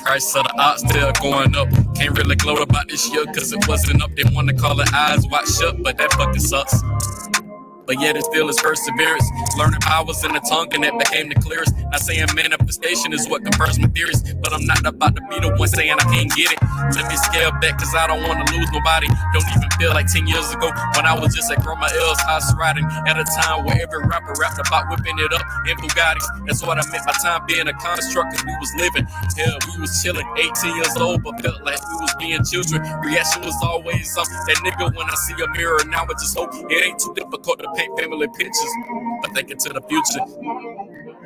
Price of the ox still going up. Can't really gloat about this year cause it wasn't up. They wanna call it eyes wide shut, but that fucking sucks. But yet it still is perseverance. Learning powers in the tongue and that became the clearest. Not saying manifestation is what confirms my theories, but I'm not about to be the one saying I can't get it. Let me scale back cause I don't want to lose nobody. Don't even feel like 10 years ago when I was just at Grandma L's house riding at a time where every rapper rapped about whipping it up in Bugattis. That's what I meant by time being a construct cause we was living. Hell, we was chilling, 18 years old, but felt like we was being children. Reaction was always that nigga when I see a mirror. Now I just hope it ain't too difficult to paint family pictures, but thinking to the future.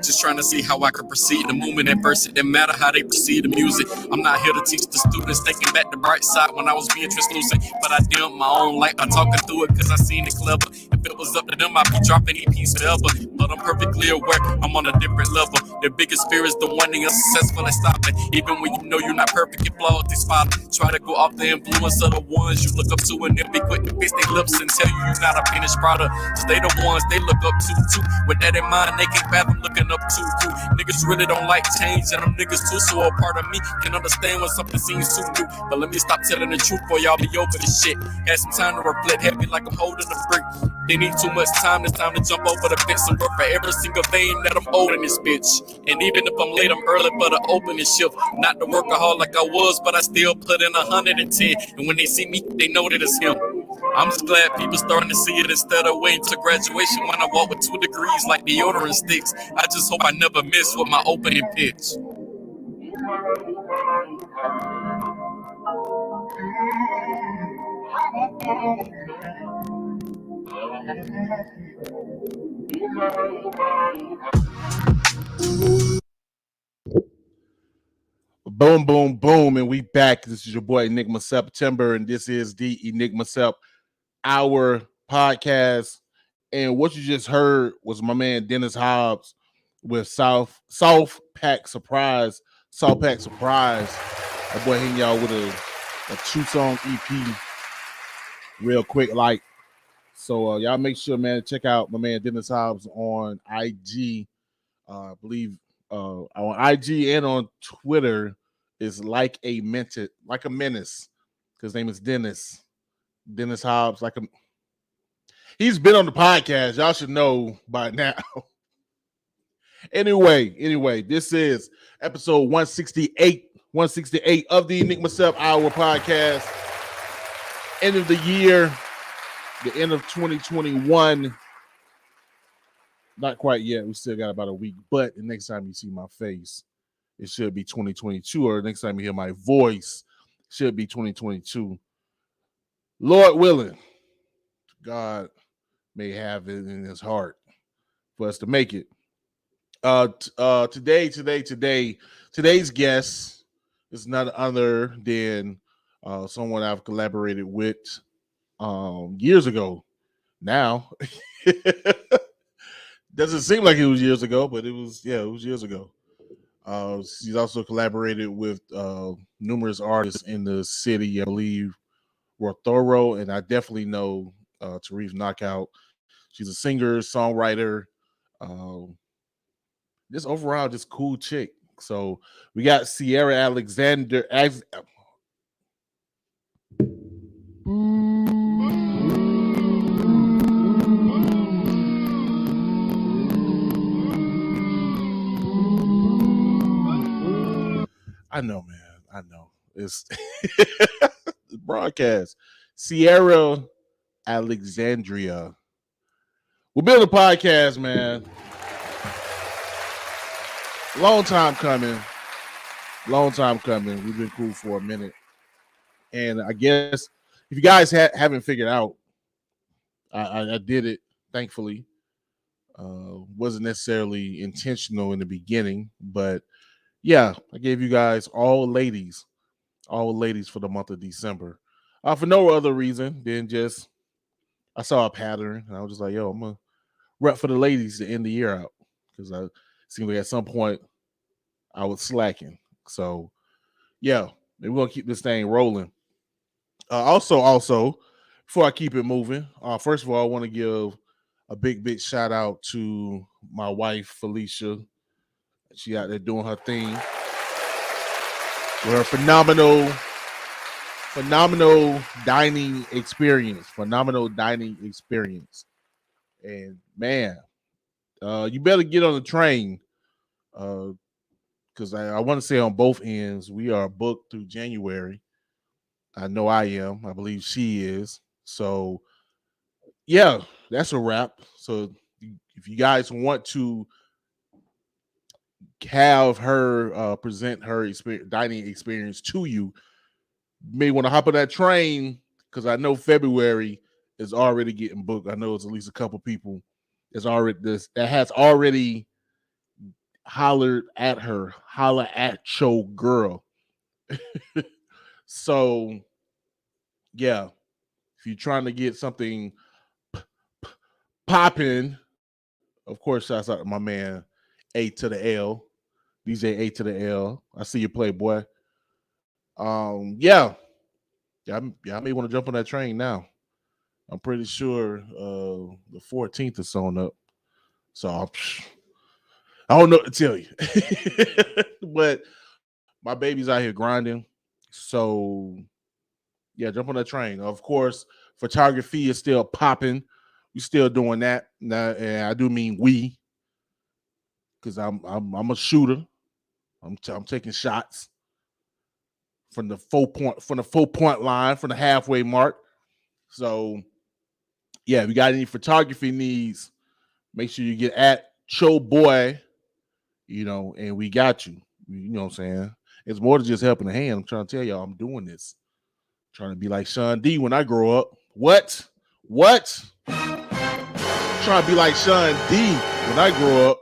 Just trying to see how I could proceed the movement at first. It didn't matter how they proceed the music. I'm not here to teach the students, thinking back the bright side when I was being translucent. But I dimmed my own light by talking through it, cause I seen it clever. If it was up to them, I'd be dropping EPs forever. But I'm perfectly aware I'm on a different level. Their biggest fear is the one they unsuccessful at stopping. Even when you know you're not perfect, you're flawed. They spot. Try to go off the influence of the ones you look up to, and they'll be quick to fix their lips and tell you you're not a finished product. Cause they the ones they look up to too. With that in mind, they can't fathom looking up to you. Niggas really don't like change, and them niggas too, so a part of me can understand when something seems too new. But let me stop telling the truth before y'all be over this shit. Had some time to reflect, heavy like I'm holding a brick. They need too much time, it's time to jump over the fence and work for every single thing that I'm holding this bitch. And even if I'm late, I'm early for the opening shift. Not the workaholic like I was, but I still put in 110. And when they see me, they know that it's him. I'm just glad people starting to see it instead of waiting to graduation when I walk with 2 degrees like deodorant sticks. I just hope I never miss with my opening pitch. Boom, boom, boom, and we back. This is your boy Enigma September, and this is the Enigma Sept Hour podcast. And what you just heard was my man Dennis Hobbs with Soft Pack Surprise. That boy hitting y'all with a 2-song EP real quick, like. So y'all make sure, man, check out my man Dennis Hobbs on IG. I believe on IG and on Twitter is like a menace. His name is Dennis Hobbs. He's been on the podcast. Y'all should know by now. Anyway, this is episode 168 of the Enigma Sept Hour podcast. End of the year, the end of 2021. Not quite yet. We still got about a week, but the next time you see my face, it should be 2022, or the next time you hear my voice, it should be 2022. Lord willing, God may have it in his heart for us to make it. Today's guest is none other than someone I've collaborated with years ago. Now, doesn't seem like it was years ago, but it was years ago. She's also collaborated with numerous artists in the city. I believe were thorough, and I definitely know Tareef Knockout. She's a singer, songwriter, just overall just cool chick. So we got Cierralexandria. I know, man. I know. It's broadcast. Cierralexandria. We're building a podcast, man. Long time coming. We've been cool for a minute. And I guess if you guys haven't figured out, I did it, thankfully. Wasn't necessarily intentional in the beginning, but yeah, I gave you guys all ladies for the month of December. For no other reason than just I saw a pattern and I was just like, yo, I'm gonna rep for the ladies to end the year out, because I seemed like at some point I was slacking. So yeah, we're gonna keep this thing rolling. Also, before I keep it moving, first of all, I want to give a big shout out to my wife Felicia. She out there doing her thing with her phenomenal dining experience. And man, you better get on the train. Because I want to say on both ends, we are booked through January. I know I am. I believe she is. So, yeah, that's a wrap. So, if you guys want to have her present her dining experience to you, may want to hop on that train because I know February is already getting booked. I know it's at least a couple people that has already hollered at her, holla at your girl. So yeah, if you're trying to get something popping, of course, shouts out to my man A to the L, DJ A to the L. I see you play, boy. Yeah, I may want to jump on that train now. I'm pretty sure the 14th is sewn up, so I don't know what to tell you. But my baby's out here grinding, so yeah, jump on that train. Of course, photography is still popping. We still doing that. Now, and I do mean we, because I'm a shooter. I'm taking shots from the 4 point line, from the halfway mark. So yeah, if you got any photography needs, make sure you get at Cho Boy, and we got you. You know what I'm saying? It's more than just helping a hand. I'm trying to tell y'all I'm doing this. I'm trying to be like Sean D when I grow up. What? I'm trying to be like Sean D when I grow up.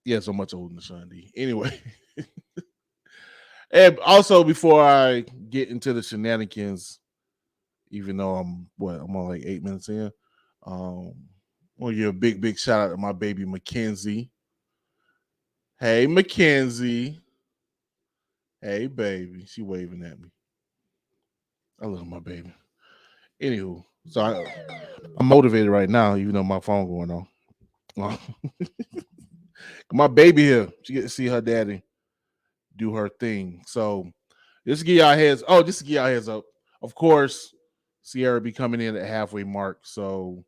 Yeah, so much older than Sean D. Anyway. And also, before I get into the shenanigans, even though I'm on like 8 minutes in, I want to give a big shout out to my baby Mackenzie. Hey, Mackenzie. Hey, baby. She waving at me. I love my baby. Anywho, so I'm motivated right now, even though my phone going on. My baby here, she get to see her daddy do her thing. So just to give y'all heads up. Of course, Cierra be coming in at halfway mark. So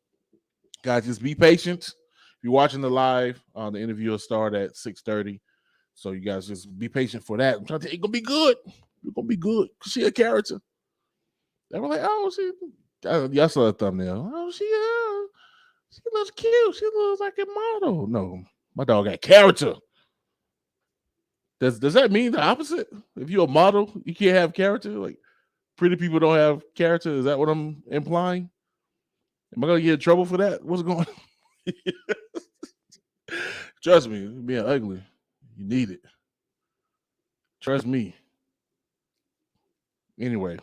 guys, just be patient. If you're watching the live, the interview will start at 6:30. So you guys just be patient for that. I'm trying to tell you, it's gonna be good. It's gonna be good. She a character. They were like, oh, y'all saw the thumbnail. Oh, she looks cute. She looks like a model. No, my dog got character. Does that mean the opposite? If you're a model, you can't have character? Like pretty people don't have character? Is that what I'm implying? Am I gonna get in trouble for that? What's going on? Trust me, being ugly, you need it. Trust me. Anyway,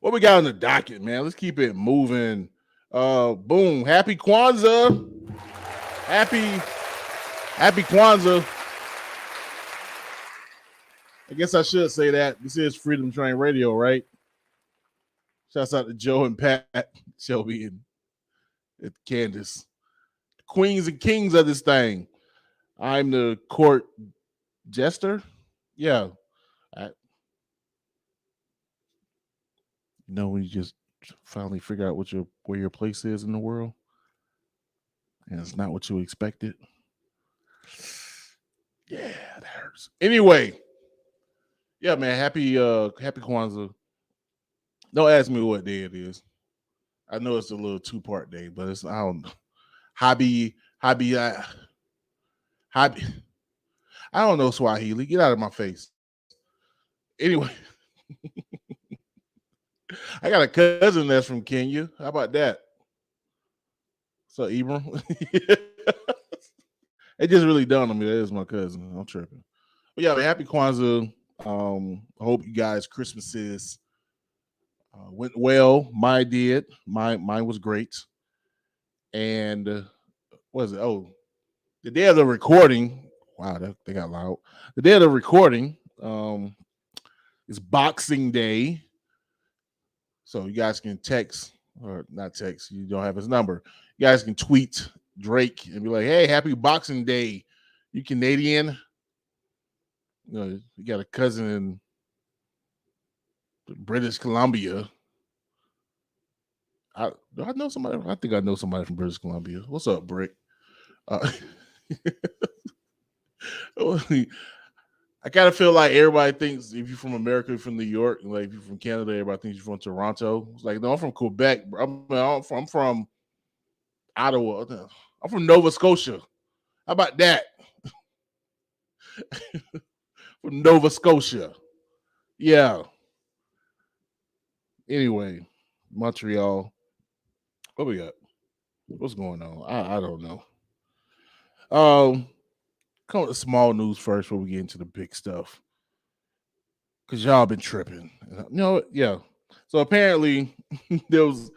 what we got on the docket, man? Let's keep it moving. Boom. Happy Kwanzaa. Happy Kwanzaa. I guess I should say that. This is Freedom Train Radio, right? Shouts out to Joe and Pat, Shelby, and Candace. Queens and kings of this thing. I'm the court jester. Yeah. When you just finally figure out where your place is in the world, and it's not what you expected. Yeah, that hurts. Anyway, yeah, man. Happy Kwanzaa. Don't ask me what day it is. I know it's a little 2-part day, but it's I don't know. Hobby. I don't know Swahili. Get out of my face. Anyway, I got a cousin that's from Kenya. How about that? So Ibram. It just really dawned on me that is my cousin. I'm tripping. But yeah, happy Kwanzaa. I hope you guys' Christmases went well. Mine did. Mine was great. And what is it? Oh, the day of the recording, Wow, they got loud. The day of the recording is Boxing Day. So you guys can text, or not text, you don't have his number. You guys can tweet Drake and be like, hey, happy Boxing Day. You Canadian? You know, you got a cousin in British Columbia. I know somebody. I think I know somebody from British Columbia. What's up, Brick? I kind of feel like everybody thinks if you're from America, you're from New York, and like if you're from Canada, everybody thinks you're from Toronto. It's like, no, I'm from Quebec. I'm from Ottawa. I'm from Nova Scotia. How about that? From Nova Scotia. Yeah. Anyway, Montreal. What we got? What's going on? I don't know. Come with small news first before we get into the big stuff. Cause y'all been tripping. You know, yeah. So apparently there was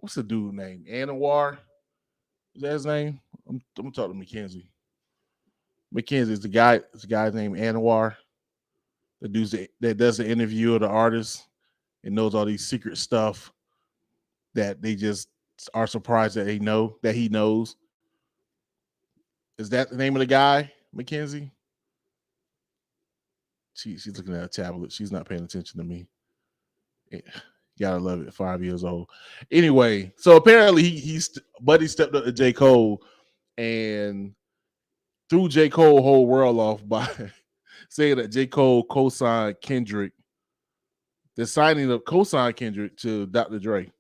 what's the dude name? Anwar? Is that his name? I'm gonna talk to Mackenzie. Mackenzie is the guy's name Anwar. The dude that does the interview of the artist and knows all these secret stuff that they just are surprised that he knows. Is that the name of the guy, Mackenzie? She's looking at a tablet. She's not paying attention to me. You gotta love it. 5 years old. Anyway, so apparently Buddy stepped up to J. Cole and threw J. Cole whole world off by saying that J. Cole co-signed Kendrick. The signing of co-signed Kendrick to Dr. Dre,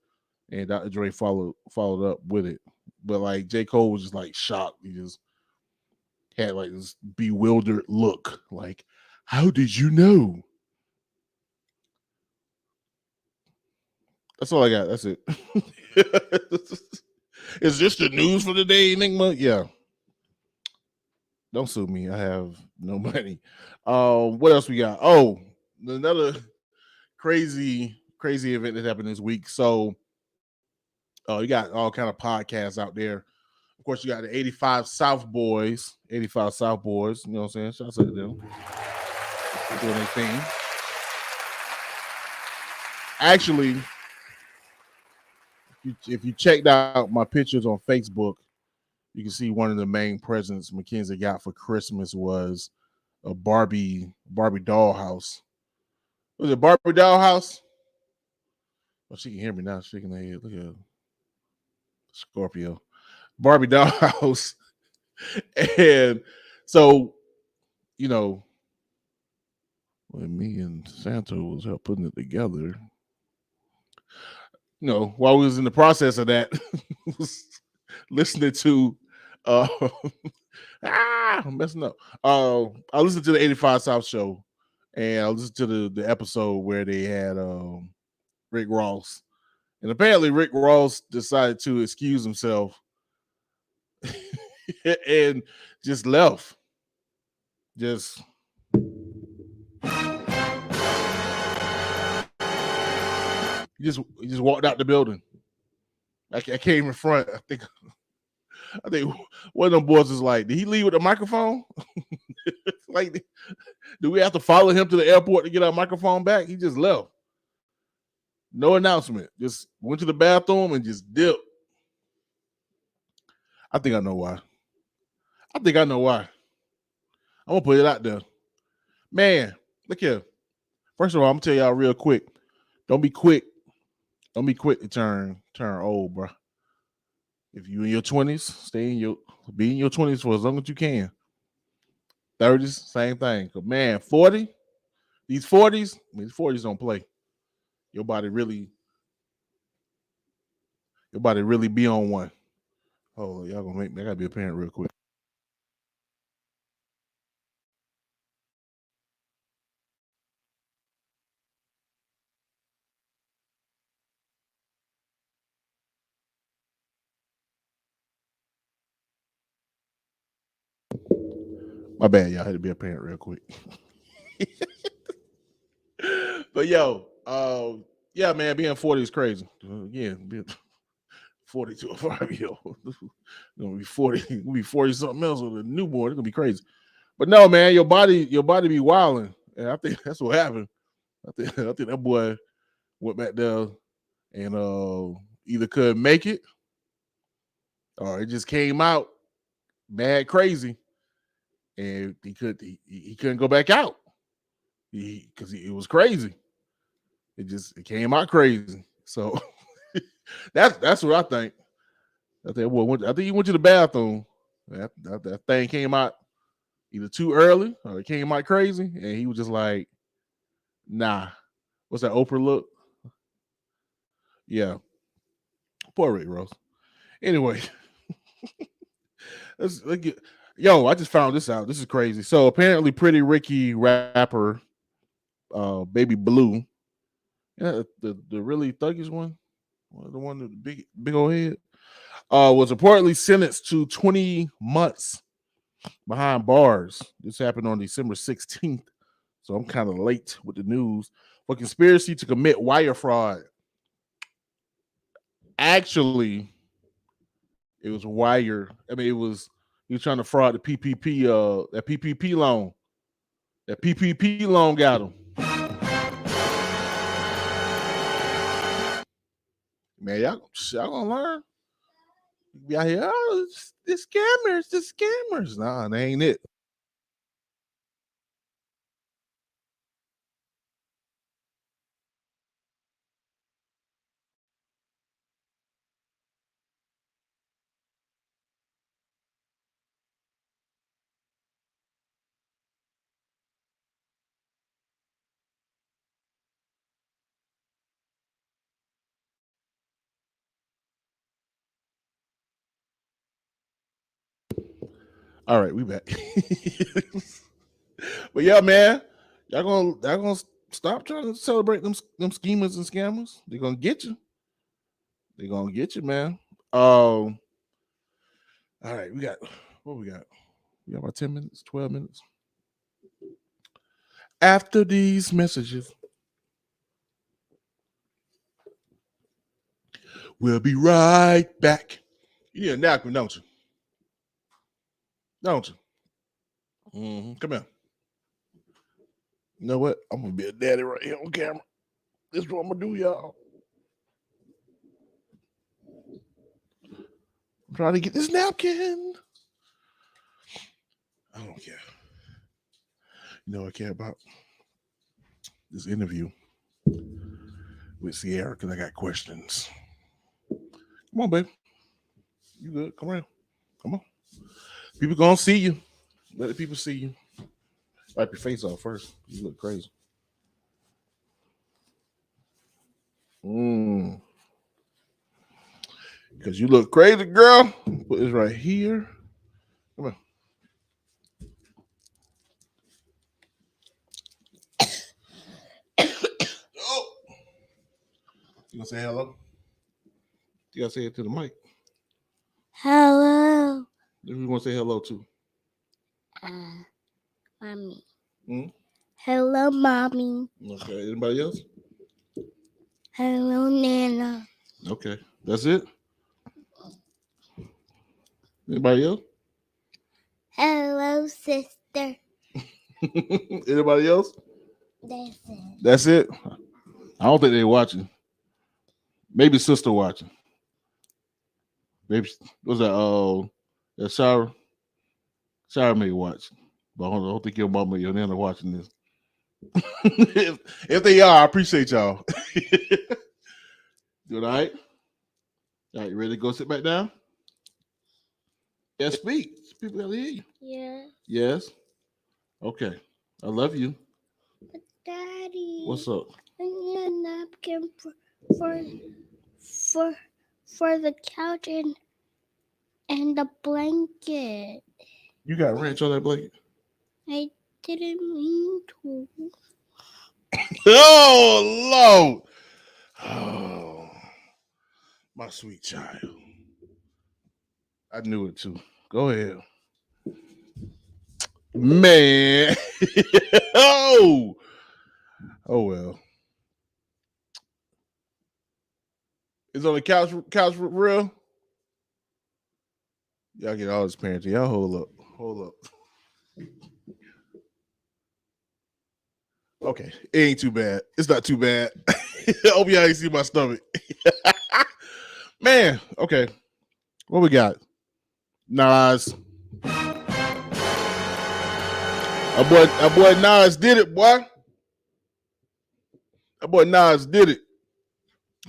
and Dr. Dre followed up with it. But like J. Cole was just like shocked. He just had like this bewildered look, like, how did you know? That's all I got. That's it. Is this the news for the day, Enigma? Yeah. Don't sue me. I have no money. What else we got? Oh, another crazy event that happened this week. So you got all kind of podcasts out there. Of course, you got the 85 South Boys. 85 South Boys. You know what I'm saying? Shout out to them. They're doing their thing. Actually, if you checked out my pictures on Facebook, you can see one of the main presents Mackenzie got for Christmas was a Barbie dollhouse. Was it Barbie dollhouse? Well, she can hear me now. Shaking her head. Look at her. Scorpio. Barbie dollhouse. And so, you know, when me and Santa was help putting it together, you know, while we was in the process of that, was listening to I'm messing up. I listened to the 85 South show, and I listened to the episode where they had Rick Ross. And apparently Rick Ross decided to excuse himself and just left. Just he just walked out the building. I came in front. I think one of them boys is like, did he leave with the microphone? Like, do we have to follow him to the airport to get our microphone back? He just left. No announcement. Just went to the bathroom and just dipped. I think I know why. I'm gonna put it out there. Man, look here. First of all, I'm gonna tell y'all real quick. Don't be quick to turn old, bro. If you in your 20s, be in your 20s for as long as you can. 30s, same thing. But man, 40, these 40s don't play. Your body really be on one. Oh, y'all gonna make me. I gotta be a parent real quick. My bad, y'all. I had to be a parent real quick. But yo, yeah, man, being 40 is crazy. Yeah, 42 or 5-year-old. Gonna be 40, gonna be 40 something else with a newborn. It's gonna be crazy. But no, man, your body be wilding. And I think that's what happened. I think that boy went back there and either couldn't make it or it just came out mad crazy. And he couldn't go back out. Because it was crazy. It came out crazy. So that's what I think. I think he went to the bathroom. That thing came out either too early or it came out crazy, and he was just like, "Nah." What's that Oprah look? Yeah, poor Rick Ross. Anyway, let's get. Yo, I just found this out. This is crazy. So apparently, Pretty Ricky rapper, Baby Blue, yeah, the really thuggish one, the one with the big old head, was reportedly sentenced to 20 months behind bars. This happened on December 16th. So I'm kind of late with the news. For conspiracy to commit wire fraud. Actually, it was wire. I mean, he was trying to fraud the PPP, that PPP loan. That PPP loan got him. Man, y'all gonna learn. Be out here, oh, the scammers. Nah, that ain't it. All right, we back. But yeah, man, y'all gonna stop trying to celebrate them schemers and scammers. They're gonna get you. They're gonna get you, man. All right, we got what we got. We got about 10 minutes, 12 minutes. After these messages, we'll be right back. You need a napkin, don't you? Don't you? Come here. You know what? I'm gonna be a daddy right here on camera. This is what I'm gonna do, y'all. I'm trying to get this napkin. I don't care. You know what I care about? This interview with Cierra, because I got questions. Come on, baby. You good? Come around. Come on. People gonna see you. Let the people see you. Wipe your face off first. You look crazy. Because you look crazy, girl. Put this right here. Come on. Oh. You gonna say hello? You gotta say it to the mic. Hello. Who you want to say hello to? Mommy. Hmm? Hello, Mommy. Okay. Anybody else? Hello, Nana. Okay. That's it? Anybody else? Hello, sister. Anybody else? That's it. That's it? I don't think they're watching. Maybe sister watching. Maybe what's that? That Sarah. Sarah may watch, but I don't think your mama or your nana watching this. if they are, I appreciate y'all. You all right? All right, you ready to go sit back down? Yeah, speak. People gotta hear you. Yeah. Yes. Okay. I love you. But Daddy. What's up? I need a napkin for the couch and the blanket. You got ranch on that blanket? I didn't mean to. Oh, Lord. Oh, my sweet child. I knew it too. Go ahead. Man. Oh well. It's on the couch for real? Y'all get all this parenting. Y'all hold up. Okay, it ain't too bad. It's not too bad. I hope y'all ain't see my stomach. Man, okay. What we got? Nas. Our boy Nas did it, boy. Our boy Nas did it.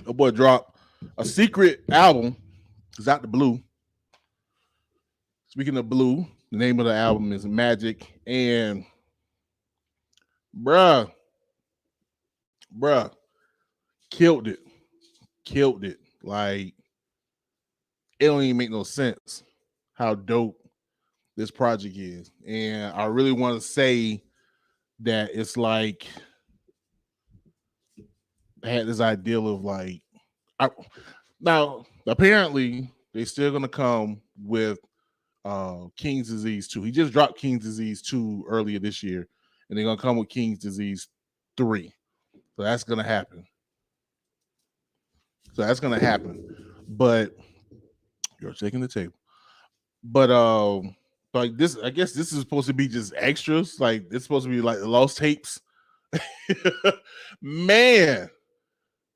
Our boy dropped a secret album. It's out the blue. Speaking of blue, the name of the album is Magic. And bruh, killed it. Killed it. Like, it don't even make no sense how dope this project is. And I really want to say that it's like I had this ideal of like now apparently they're still gonna come with King's Disease 2. He just dropped King's Disease 2 earlier this year, and they're gonna come with King's Disease 3. So that's gonna happen. But you're shaking the table. But like this, I guess this is supposed to be just extras. Like it's supposed to be like the lost tapes. Man,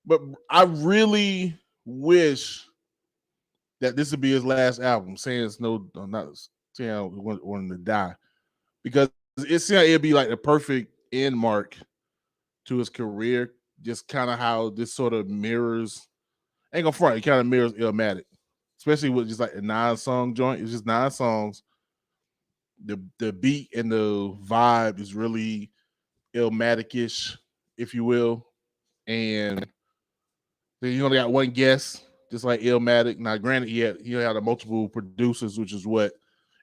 but I really wish that this would be his last album. Saying it's no, I'm not saying I want him to die, because it seemed like it'd be like the perfect end mark to his career. Just kind of how this sort of mirrors, ain't gonna front, it kind of mirrors Illmatic, especially with just like a 9-song joint. It's just 9 songs. The beat and the vibe is really Illmatic-ish, if you will, and then you only got one guest, just like Illmatic. Now, granted, he had multiple producers, which is what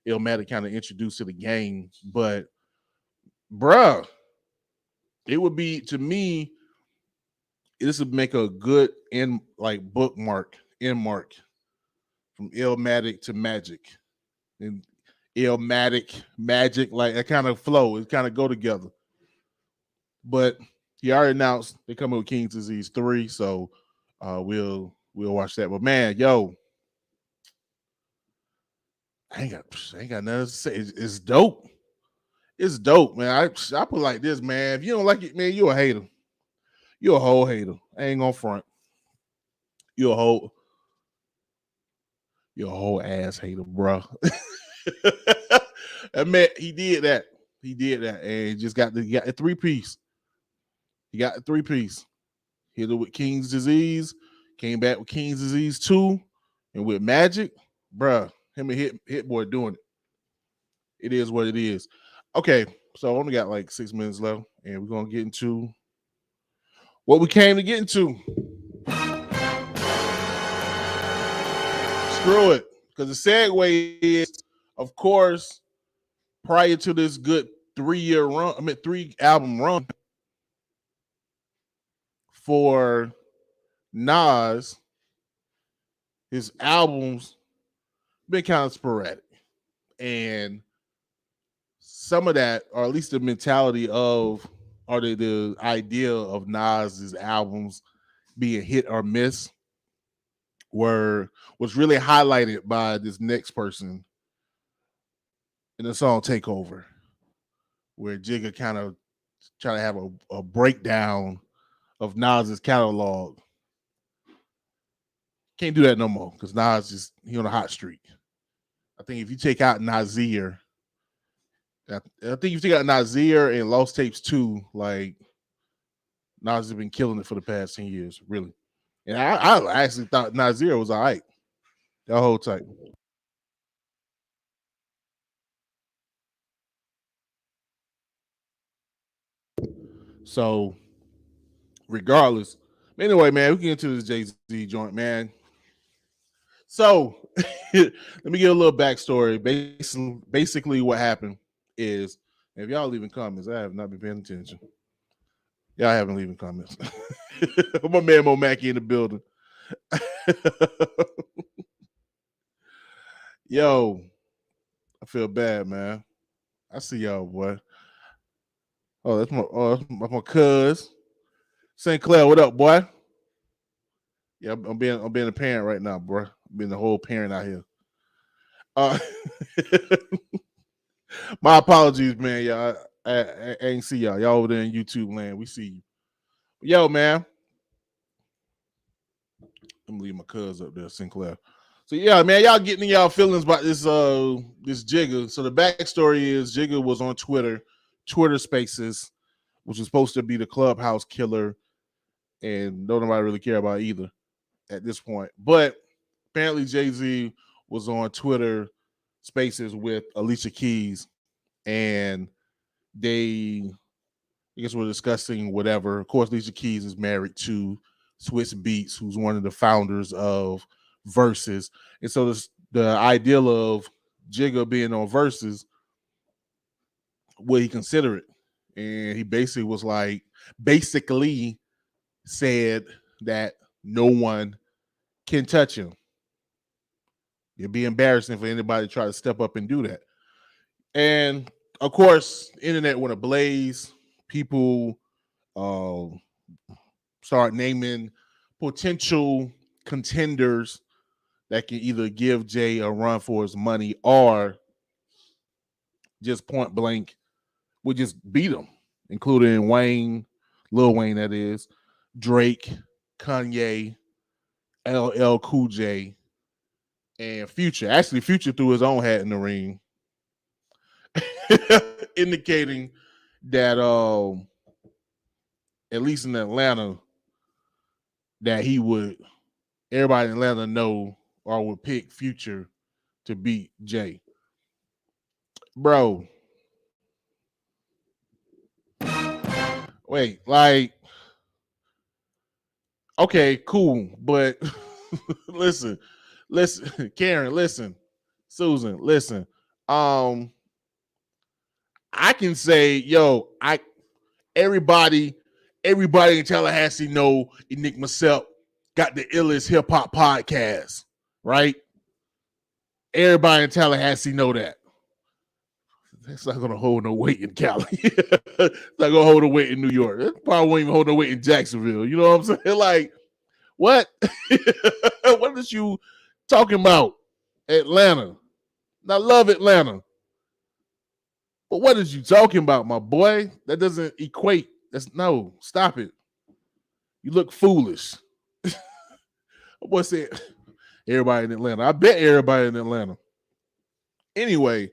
Illmatic kind of introduced to the game. But, bruh, it would be, to me, this would make a good end mark from Illmatic to Magic, and Illmatic, Magic, like that kind of flow. It kind of go together. But he already announced they're coming with King's Disease 3, so we'll watch that. But man, yo, I ain't got nothing to say. It's dope. It's dope, man. I put it like this, man. If you don't like it, man, you're a hater. You're a whole hater. I ain't gonna front. You're a whole ass hater, bro. I mean, he did that. And he just got the 3-piece. He got the 3-piece. Hit it with King's Disease, came back with King's Disease 2, and with Magic, bruh, him and Hit Boy doing it. It is what it is. Okay, so I only got like 6 minutes left, and we're gonna get into what we came to get into. Screw it, because the segue is, of course, prior to this good 3-album run for Nas, his albums been kind of sporadic, and some of that, or at least the mentality of, or the idea of Nas's albums being hit or miss, was really highlighted by this next person in the song "Takeover," where Jigga kind of try to have a breakdown of Nas's catalog. Can't do that no more because Nas he on a hot streak. I think if you take out Nasir, and Lost Tapes 2, like Nas has been killing it for the past 10 years, really. And I actually thought Nasir was all right. That whole type. So, regardless, anyway, man, we can get into this Jay-Z joint, man. So, let me give a little backstory. Basically, what happened is, if y'all leaving comments, I have not been paying attention. Y'all haven't leaving comments. My man Mo Mackey in the building. Yo, I feel bad, man. I see y'all, boy. Oh, that's my cuz. St. Clair, what up, boy? Yeah, I'm being a parent right now, bro. I'm being the whole parent out here. Uh, my apologies, man. Y'all, I ain't see y'all. Y'all over there in YouTube land. We see you. Yo, man. I'm gonna leave my cuz up there, Sinclair. So yeah, man, y'all getting y'all feelings about this this Jigga. So the backstory is Jigga was on Twitter Spaces, which was supposed to be the Clubhouse killer, and don't nobody really care about either at this point. But apparently Jay-Z was on Twitter Spaces with Alicia Keys, and they, I guess, we're discussing whatever. Of course, Alicia Keys is married to Swiss Beats, who's one of the founders of Verzuz. And so the ideal of Jigga being on Verzuz, would he consider it? And he basically said that no one can touch him. It'd be embarrassing for anybody to try to step up and do that. And of course, the internet went ablaze. People start naming potential contenders that can either give Jay a run for his money or just point blank would just beat him, including Wayne, Lil Wayne, that is, Drake, Kanye, LL Cool J, and Future. Actually, Future threw his own hat in the ring, indicating that at least in Atlanta, that everybody in Atlanta know or would pick Future to beat Jay. Bro. Wait, like, okay, cool, but listen, Karen, listen, Susan, listen. I can say, yo, everybody in Tallahassee know Enigma Sept got the illest hip hop podcast, right? Everybody in Tallahassee know that. That's not gonna hold no weight in Cali. It's not gonna hold no weight in New York. It probably won't even hold no weight in Jacksonville. You know what I'm saying? Like, what? What is you talking about? Atlanta. I love Atlanta. But what is you talking about, my boy? That doesn't equate. No, stop it. You look foolish. My boy said everybody in Atlanta. I bet everybody in Atlanta. Anyway,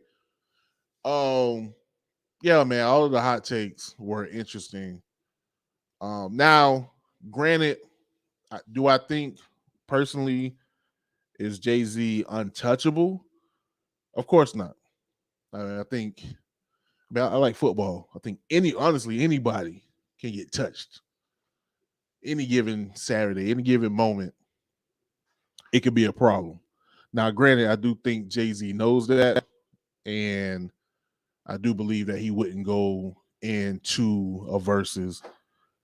yeah, man, all of the hot takes were interesting. Now, granted, do I think personally is Jay-Z untouchable? Of course not. I think, I like football. I think honestly, anybody can get touched. Any given Saturday, any given moment, it could be a problem. Now, granted, I do think Jay-Z knows that, and I do believe that he wouldn't go into a Verzuz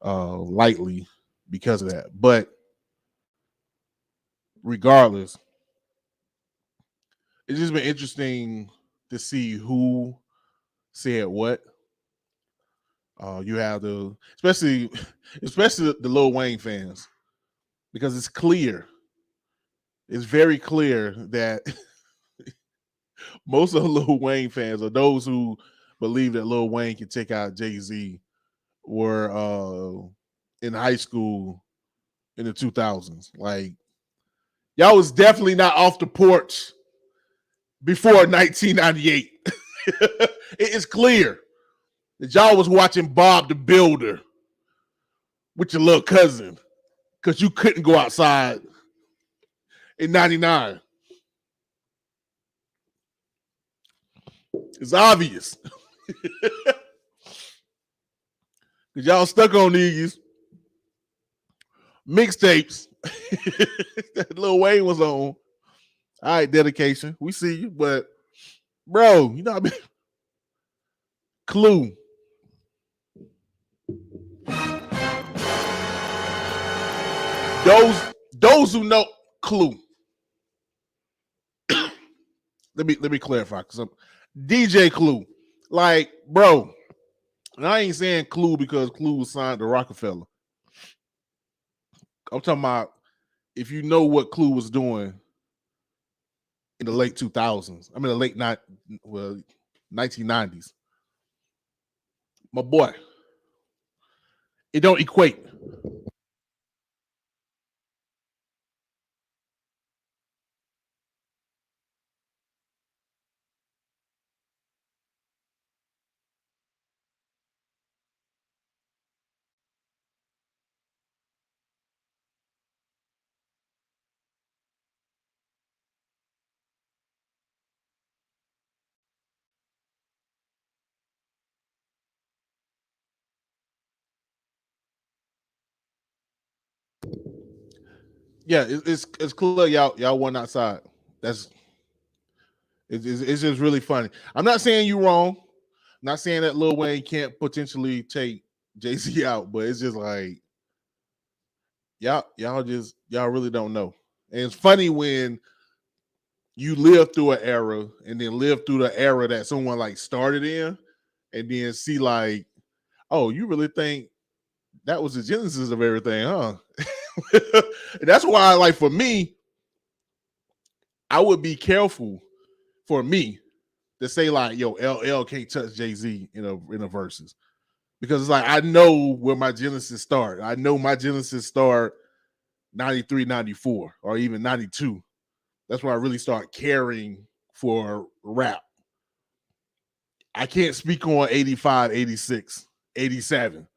lightly because of that. But regardless, it's just been interesting to see who said what. You have especially the Lil Wayne fans, because it's clear. It's very clear that most of the Lil Wayne fans, or those who believe that Lil Wayne can take out Jay-Z, were in high school in the 2000s. Like, y'all was definitely not off the porch before 1998. It is clear that y'all was watching Bob the Builder with your little cousin because you couldn't go outside in 99. It's obvious. Because y'all stuck on these mixtapes that Lil Wayne was on. All right, dedication. We see you, but bro, you know what I mean? Clue. Those who know Clue. let me clarify, because I'm DJ Clue. Like, bro, and I ain't saying Clue because Clue was signed to Rockefeller. I'm talking about if you know what Clue was doing in the late 2000s. I mean, the late 1990s. My boy, it don't equate. Yeah, it's clear y'all won outside. That's it's just really funny. I'm not saying you wrong. I'm not saying that Lil Wayne can't potentially take Jay-Z out, but it's just like y'all really don't know. And it's funny when you live through an era and then live through the era that someone like started in, and then see like, oh, you really think that was the genesis of everything, huh? That's why, like, for me, I would be careful for me to say like, yo, LL can't touch Jay-Z in a verses, because it's like I know where my genesis start. I know my genesis start 93, 94, or even 92. That's when I really start caring for rap. I can't speak on 85, 86, 87.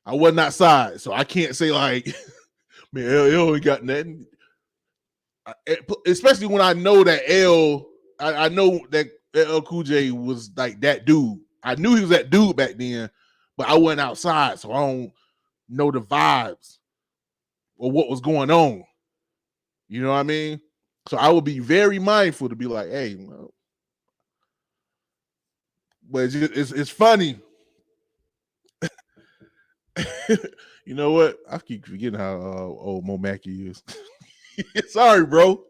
I wasn't outside, so I can't say like, man, LL ain't got nothing. Especially when I know that I know that LL Cool J was like that dude. I knew he was that dude back then, but I wasn't outside, so I don't know the vibes or what was going on. You know what I mean? So I would be very mindful to be like, hey, well, but it's funny. You know what? I keep forgetting how old Mo Mackey is. Sorry, bro.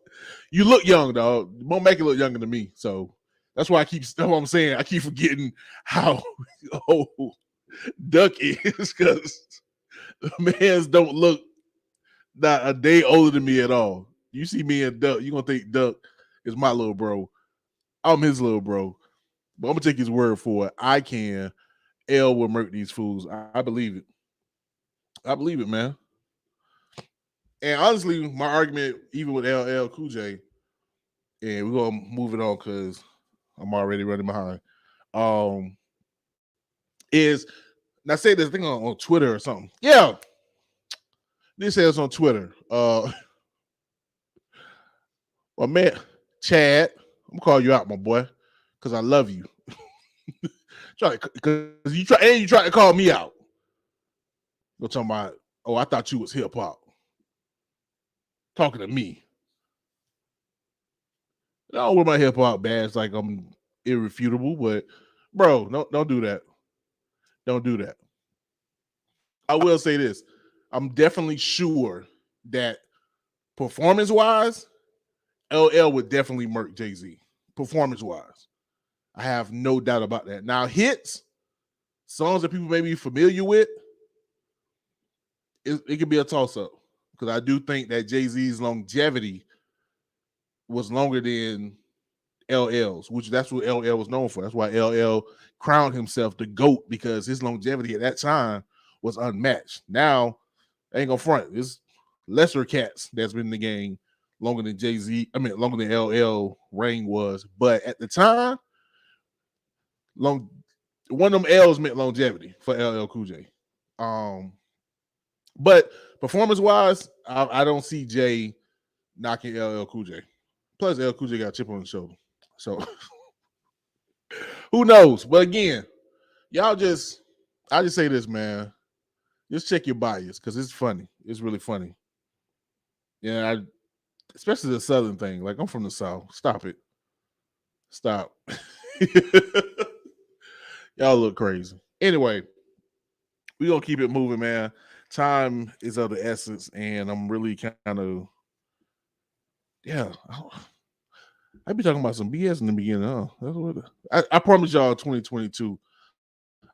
You look young, dog. Mo Mackey look younger than me, so that's why that's what I'm saying. I keep forgetting how old Duck is, because the mans don't look not a day older than me at all. You see me and Duck, you're gonna think Duck is my little bro. I'm his little bro. But I'm gonna take his word for it. I can. L will murk these fools. I believe it. I believe it, man. And honestly, my argument, even with LL Cool J, and we're gonna move it on because I'm already running behind. Is now say this thing on Twitter or something. Yeah, this says on Twitter. Well, man, Chad, I'm gonna call you out, my boy, because I love you. Because you try to call me out. You're talking about, oh, I thought you was hip hop. Talking to me. I don't wear my hip hop badge like I'm irrefutable, but bro, don't do that. Don't do that. I will say this. I'm definitely sure that performance wise, LL would definitely murk Jay-Z. Performance wise. I have no doubt about that. Now, hits, songs that people may be familiar with, it could be a toss-up. Because I do think that Jay-Z's longevity was longer than LL's, which that's what LL was known for. That's why LL crowned himself the GOAT, because his longevity at that time was unmatched. Now, I ain't gonna front. There's lesser cats that's been in the game longer than Jay-Z. I mean, longer than LL reign was. But at the time, one of them L's meant longevity for LL Cool J. But performance-wise, I don't see Jay knocking LL Cool J. Plus, LL Cool J got a chip on his shoulder. So who knows? But again, I just say this, man. Just check your bias, because it's funny. It's really funny. Yeah, especially the Southern thing. Like, I'm from the South. Stop it. Stop. Y'all look crazy. Anyway, we're going to keep it moving, man. Time is of the essence, and I'm really kind of, yeah. I be talking about some BS in the beginning. Huh? That's what I promise y'all 2022,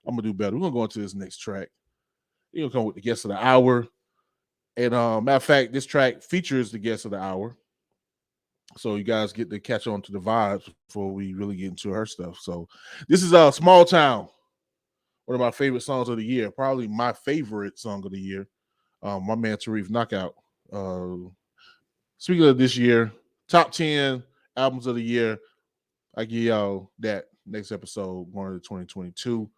I'm going to do better. We're going to go into this next track. You're going to come with the guest of the hour. And matter of fact, this track features the guest of the hour. So you guys get to catch on to the vibes before we really get into her stuff. So this is Small Town, one of my favorite songs of the year, probably my favorite song of the year. My man Tareef Knockout. Speaking of this year, top 10 albums of the year. I give y'all that next episode going into 2022.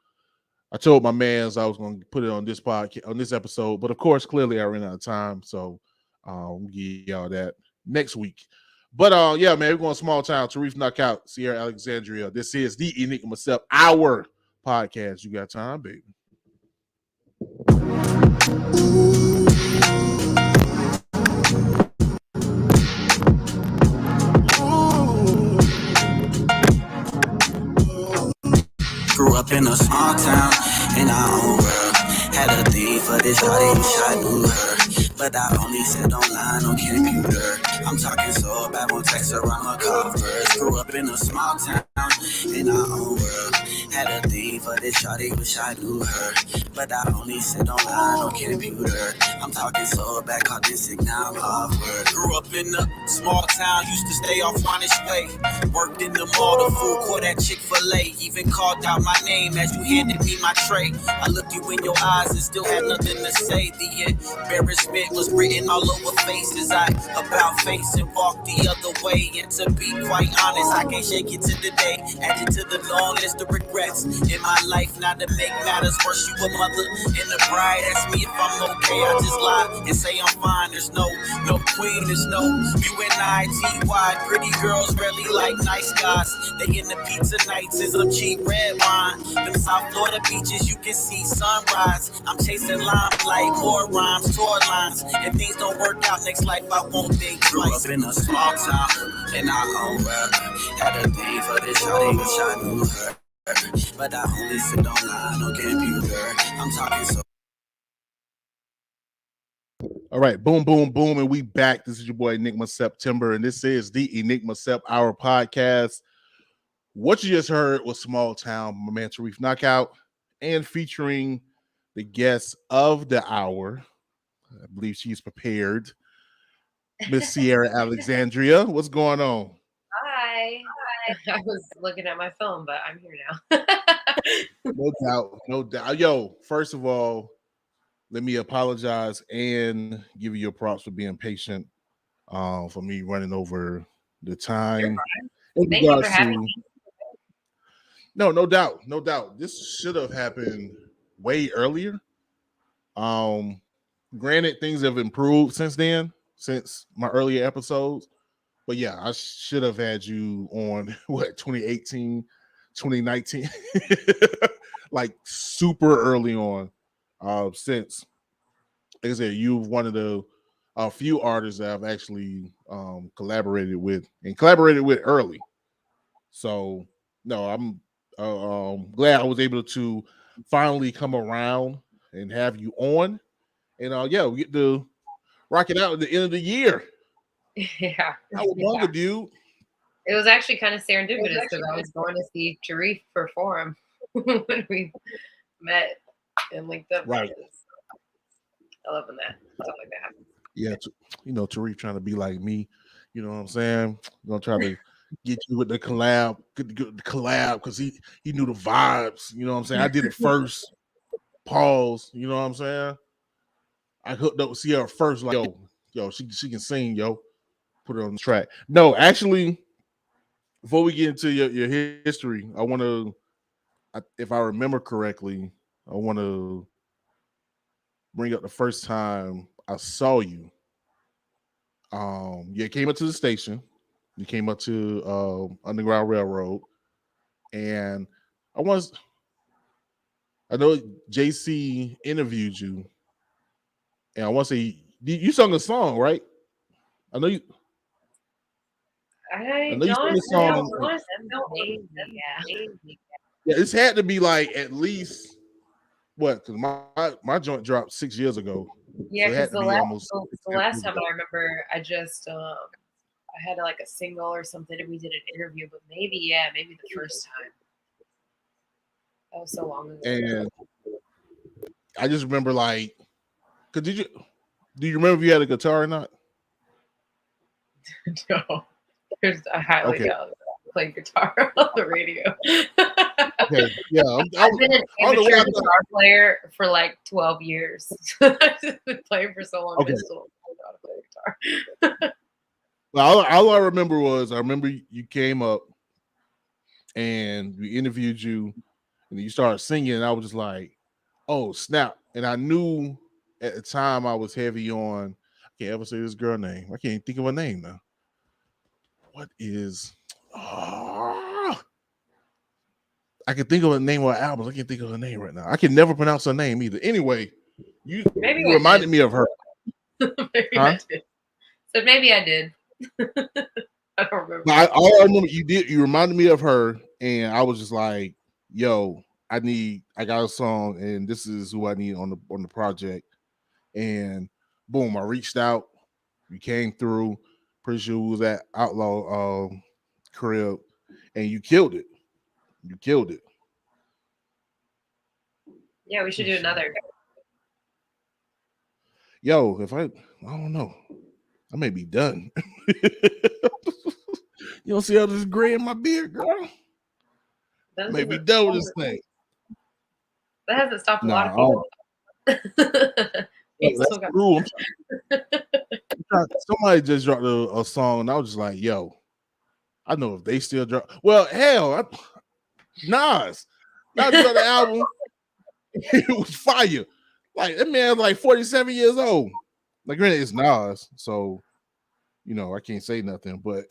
I told my mans I was going to put it on this podcast, on this episode, but of course, clearly I ran out of time, so we'll give y'all that next week. But yeah, man, we're going small town. Tareef Knockout, Cierralexandria. This is the Enigma Sept Hour podcast. You got time, baby. Grew up in a small town in our own world. Had a thing for this shawty, wish I knew her. But I only sit online on computer. I'm talking so bad, won't text her on my covers. Grew up in a small town in our own world. Had a thing for this shawty, wish I knew her. But I only sit online on computer. I'm talking so bad, caught this signal off work. Grew up in a small town, used to stay off Honest Way. Worked in the mall, the food court at Chick-fil-A. Even called out my name as you handed me my tray. I looked you in your eyes and still had nothing to say. The embarrassment was written all over faces. I about face and walked the other way. And to be quite honest, I can't shake it to the day. Add it to the long list of regrets in my life. Not to make matters worse, you a mother and a bride. Ask me if I'm okay, I just lie and say I'm fine. There's no queen, there's no UNITY. Pretty girls rarely like nice guys. They in the pizza nights is some cheap red wine. Them South Florida beaches, you can see sunrise. I'm chasing limelight, more rhymes, tour lines. If things don't work out next life, I won't think twice. Grew up in a small town, in our own world. Had a thing for this shawty, wish I knew her. But I only sit online on computer. I'm talking so. All right, boom, boom, boom, and we back. This is your boy Enigma September, and this is the Enigma Sept Hour podcast. What you just heard was Small Town, my man Tareef Knockout, and featuring the guest of the hour. I believe she's prepared, Miss Cierralexandria. What's going on? Hi. I was looking at my phone, but I'm here now. No doubt, no doubt. Yo, first of all, let me apologize and give you your props for being patient, for me running over the time. Thank you for having me. No doubt, no doubt. This should have happened way earlier. Granted, things have improved since then, since my earlier episodes. But yeah, I should have had you on 2018, 2019, like super early on. Since, like I said, you're one of the few artists that I've actually collaborated with early. So no, I'm glad I was able to finally come around and have you on. And yeah, we get to rock it out at the end of the year. Yeah. How long, dude? It was actually kind of serendipitous because I was going to see Tareef perform when we met and linked up. Right. I love when that stuff like that happens. Yeah, Tareef trying to be like me. You know what I'm saying? Gonna try to get you with the collab, because he knew the vibes. You know what I'm saying? I did it first. Pause. You know what I'm saying? I hooked up with Cierra first. Like, yo, she can sing, yo. Put her on the track. No, actually, before we get into your history, I want to, if I remember correctly, I want to bring up the first time I saw you. You came up to the station. You came up to Underground Railroad, and I know JC interviewed you, and I want to say you sung a song, right? I know you. I know you sung a song. Yeah, it's had to be like at least what? Because my joint dropped 6 years ago. Yeah, because the last time I remember, I just I had like a single or something, and we did an interview. But maybe the first time. That was so long ago. And I just remember like, cause do you remember if you had a guitar or not? No. I highly doubt playing guitar on the radio. Okay, yeah, I've been an amateur guitar player for like 12 years. I've been playing for so long. Okay. I still don't know how to play guitar. Well, all I remember was you came up and we interviewed you, and you started singing, and I was just like, "Oh snap!" And I knew at the time I was heavy on. I can't ever say this girl name. I can't think of her name now. What is? I can think of the name of her albums. I can't think of her name right now. I can never pronounce her name either. Anyway, you reminded me of her. Maybe I did. So maybe I did. I don't remember. All I remember you reminded me of her, and I was just like, "Yo, I got a song, and this is who I need on the project." And boom, I reached out. You came through. Pretty sure it was at Outlaw crib, and you killed it. You killed it. Yeah, we should do another. Yo, I don't know, I may be done. You don't see how this gray in my beard, girl? May be done with this thing. That hasn't stopped a lot of people. That's true. Somebody just dropped a song, and I was just like, "Yo, I know if they still drop." Well, hell, Nas dropped the album. It was fire. Like that man, like 47 years old. Like, granted, it's Nas, so I can't say nothing. But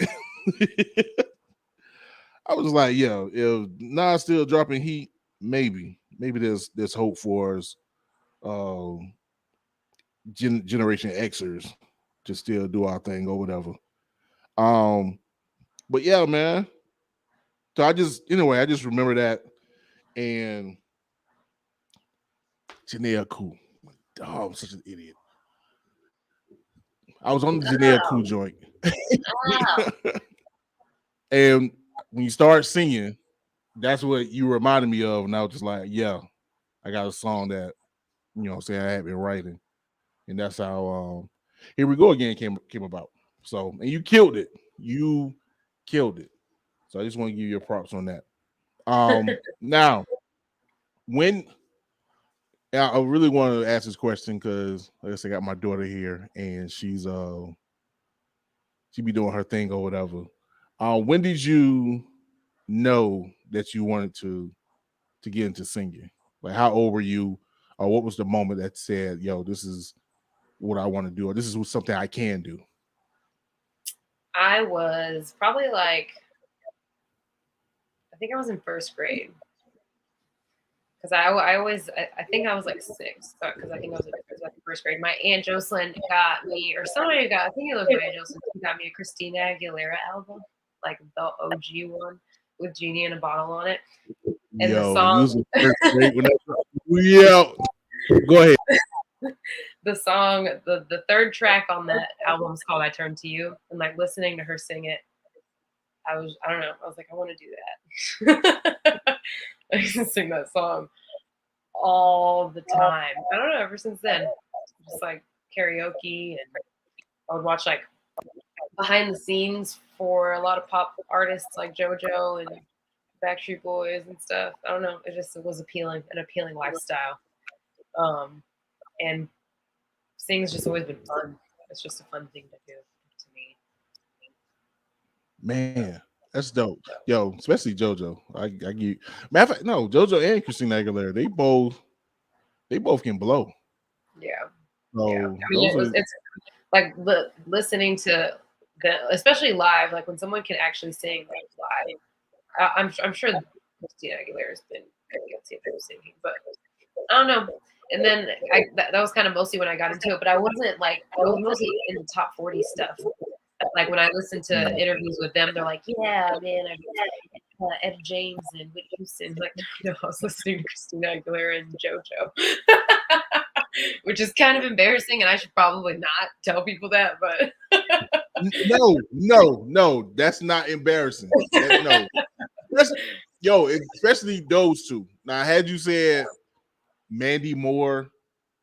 I was like, "Yo, if Nas still dropping heat, maybe there's hope for us." Generation Xers to still do our thing or whatever. But yeah, man. So I just remember that, and Janaea Koo. Oh, I'm such an idiot. I was on the Janaea Koo joint. And when you start singing, that's what you reminded me of, and I was just like, yeah, I got a song that I had been writing. And that's how Here We Go Again came about. So, and you killed it. You killed it. So I just want to give you your props on that. Now, I really want to ask this question because I guess I got my daughter here, and she be doing her thing or whatever. When did you know that you wanted to get into singing? Like, how old were you, or what was the moment that said, "Yo, this is what I want to do," or this is something I can do? I was probably I think I was in first grade. Because I think I was like 6, because I think I was in first grade. My Aunt Jocelyn got me, or somebody I think it was my Aunt Jocelyn, who got me a Christina Aguilera album, like the OG one with Genie in a Bottle on it. And the song. Yeah, go ahead. The song, the third track on that album is called "I Turn to You," and like listening to her sing it, I don't know. I was like, I want to do that. I used to sing that song all the time. I don't know, ever since then. Just like karaoke, and I would watch like behind the scenes for a lot of pop artists like JoJo and Backstreet Boys and stuff. I don't know. It was an appealing lifestyle. And singing's just always been fun. It's just a fun thing to do to me. Man, that's dope. Yo, especially JoJo. I get. Matter of fact, no, JoJo and Christina Aguilera, they both can blow. Yeah. So yeah. I mean, it's like listening to especially live, like when someone can actually sing live. I'm sure Christina Aguilera's been guilty of singing, but I don't know. And then that was kind of mostly when I got into it, but I was mostly in the top 40 stuff. Like when I listened to interviews with them, they're like, "Yeah, man, I Ed James and Whitney Houston." Like, I was listening to Christina Aguilera and JoJo, which is kind of embarrassing, and I should probably not tell people that. But no, that's not embarrassing. No, especially those two. Now, had you said Mandy Moore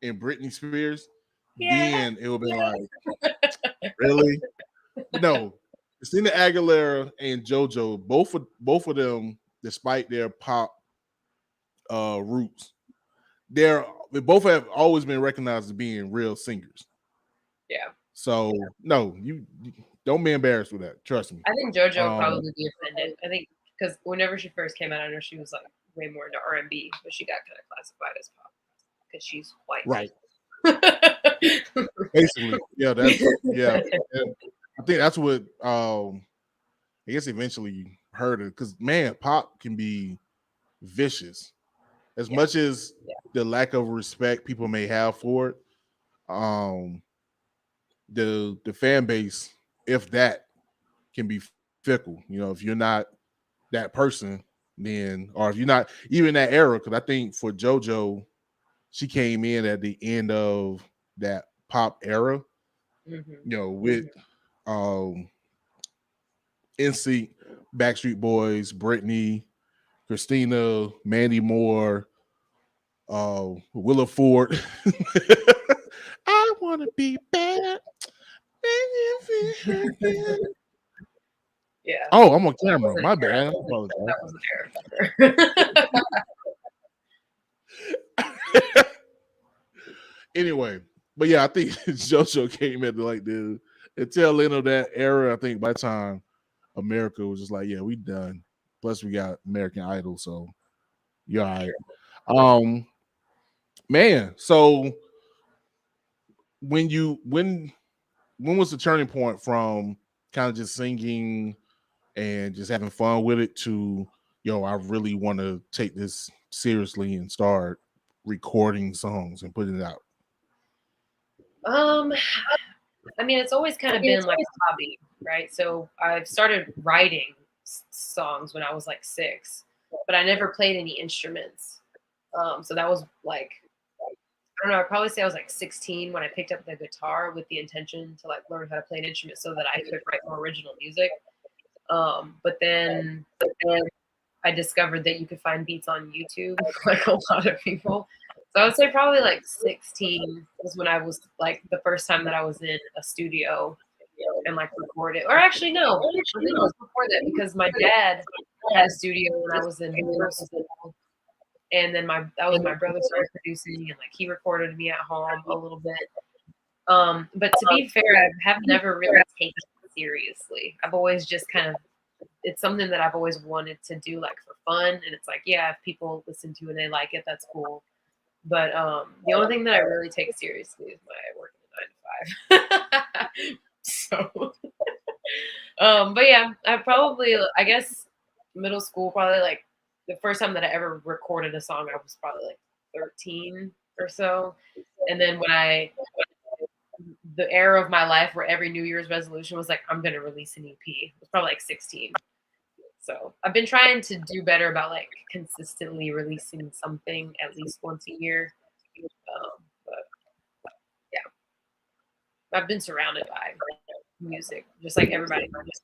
and Britney Spears, then it would be like, really? No, Christina Aguilera and JoJo, both of them, despite their pop roots, they both have always been recognized as being real singers. Yeah. So no, you don't be embarrassed with that. Trust me. I think JoJo probably be offended. I think because whenever she first came out, I know she was like way more into R&B, but she got kind of classified as pop because she's white. Right. Basically, yeah. That's yeah. And I think that's what I guess eventually you heard it, because man, pop can be vicious. As much as the lack of respect people may have for it, the fan base, if that, can be fickle. You know, if you're not that person, then, or if you're not even that era, because I think for JoJo, she came in at the end of that pop era, you know, with NSYNC, Backstreet Boys, Britney, Christina, Mandy Moore, Willa Ford. I want to be bad. Yeah. Oh, I'm on camera. My bad. That was an error. Anyway, but yeah, I think JoJo came at like the tail end of that era. I think by the time America was just like, yeah, we done. Plus, we got American Idol, so you're all right. Man, so when was the turning point from kind of just singing and just having fun with it to, yo, I really want to take this seriously and start recording songs and putting it out? I mean, it's always kind of been like a hobby, right? So I've started writing songs when I was like 6, but I never played any instruments. So that was like, I don't know, I'd probably say I was like 16 when I picked up the guitar with the intention to like learn how to play an instrument so that I could write more original music. But then I discovered that you could find beats on YouTube, like a lot of people. So I would say probably like 16 was when I was like the first time that I was in a studio and like recorded. Or actually, no, I think it was before that, because my dad had a studio when I was in middle school. And then my brother started producing, and like he recorded me at home a little bit. But to be fair, I have never really taken it seriously. I've always just kind of, it's something that I've always wanted to do like for fun. And it's like, yeah, if people listen to it and they like it, that's cool. But the only thing that I really take seriously is my work in a 9 to 5. So, but yeah, I guess middle school, probably like the first time that I ever recorded a song, I was probably like 13 or so. And then the era of my life where every New Year's resolution was like, I'm going to release an EP, it was probably like 16. So I've been trying to do better about like consistently releasing something at least once a year. But yeah, I've been surrounded by music, just like everybody does.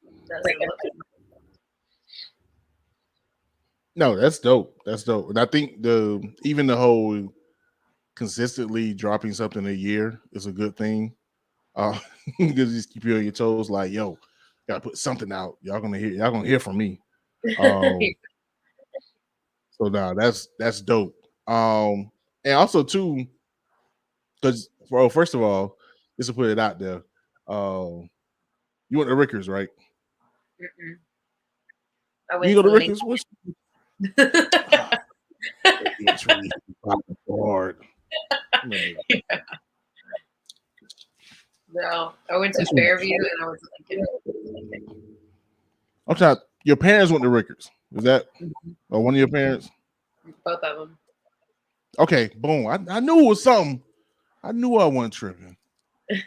No, that's dope. That's dope. And I think even the whole consistently dropping something a year is a good thing. Because you just keep you on your toes, like, yo, gotta put something out. Y'all gonna hear from me. So now that's dope. And also too, because first of all, just to put it out there, you went to Rickers, right? I went you go to to Rickers. It's really hard. Yeah. No, I went to Fairview and I went to Lincoln. I'm sorry, your parents went to Rickers. Is that or one of your parents? Both of them. Okay, boom. I knew it was something. I knew I wasn't tripping.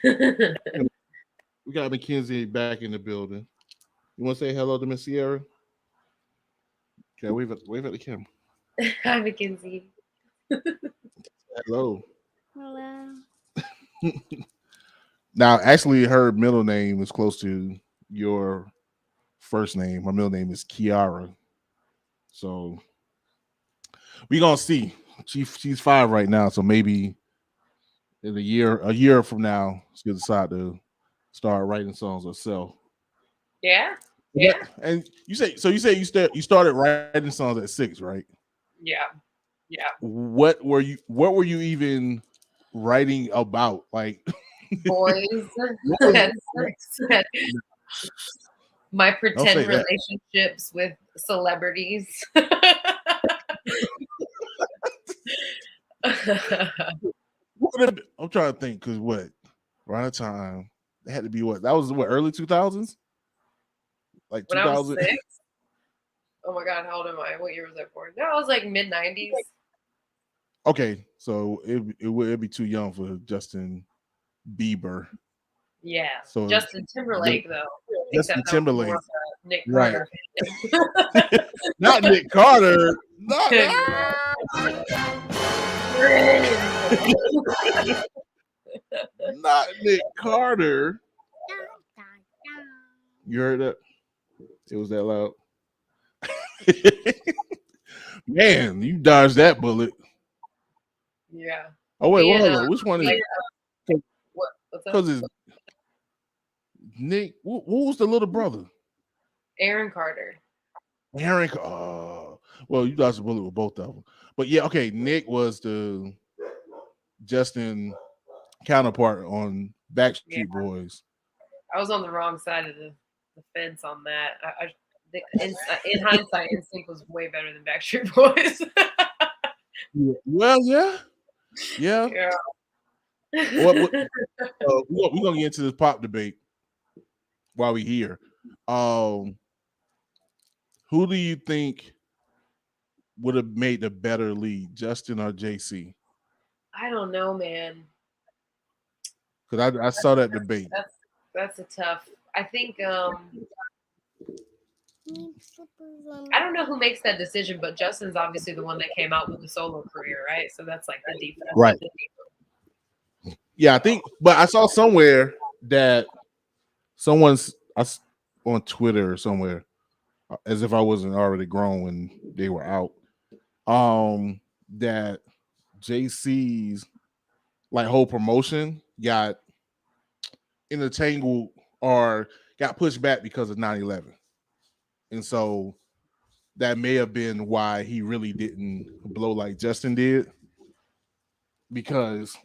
We got Mackenzie back in the building. You want to say hello to Miss Cierra? Okay, wave at the camera. Hi, Mackenzie. Hello. Hello. Now, actually, her middle name is close to your first name. Her middle name is Kiara. So we're gonna see. She's 5 right now, so maybe in a year from now, she'll decide to start writing songs herself. Yeah. And you say you started writing songs at 6, right? Yeah. What were you even writing about? Like Boys. My Don't say pretend that. relationships with celebrities. I'm trying to think because around the time it had to be that was early 2000s, like When I was 2000. 6. Oh my God, how old am I? What year was I born? No, I was like mid 90s. Okay, so it would be too young for Justin Bieber. Yeah. So Justin Timberlake though. Justin Timberlake, Nick right? Carter. Not Nick Carter. Not Nick Carter. You heard that? It was that loud. Man, you dodged that bullet. Yeah. Oh wait, hold on. Which one is it? Because it's Nick. Who was the little brother? Aaron Carter. Aaron. Oh, well, you dodged the bullet with both of them. But yeah, okay. Nick was the Justin counterpart on Backstreet Boys. I was on the wrong side of the fence on that. In hindsight, Instinct was way better than Backstreet Boys. Well, yeah. We're gonna get into this pop debate while we're here. Who do you think would have made the better lead, Justin or JC? I don't know, man. Because I saw that debate. That's a tough. I think I don't know who makes that decision, but Justin's obviously the one that came out with the solo career, right? So that's like the default. Right. Yeah, I think, but I saw somewhere that someone's on Twitter or somewhere, as if I wasn't already grown when they were out, that JC's like whole promotion got intertangled or got pushed back because of 9/11. And so that may have been why he really didn't blow like Justin did, because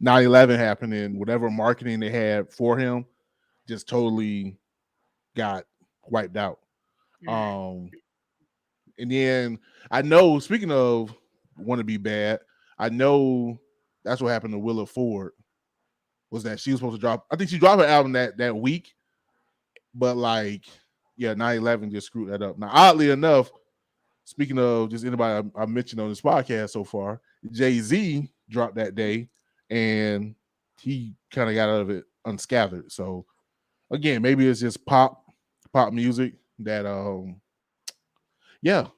9/11 happened and whatever marketing they had for him just totally got wiped out. And then I know, speaking of want to be bad, I know that's what happened to Willa Ford, was that she was supposed to drop, I think she dropped her album that week, but like, yeah, 9/11 just screwed that up. Now, oddly enough, speaking of just anybody I mentioned on this podcast so far, Jay-Z dropped that day and he kind of got out of it unscathed. So again, maybe it's just pop music that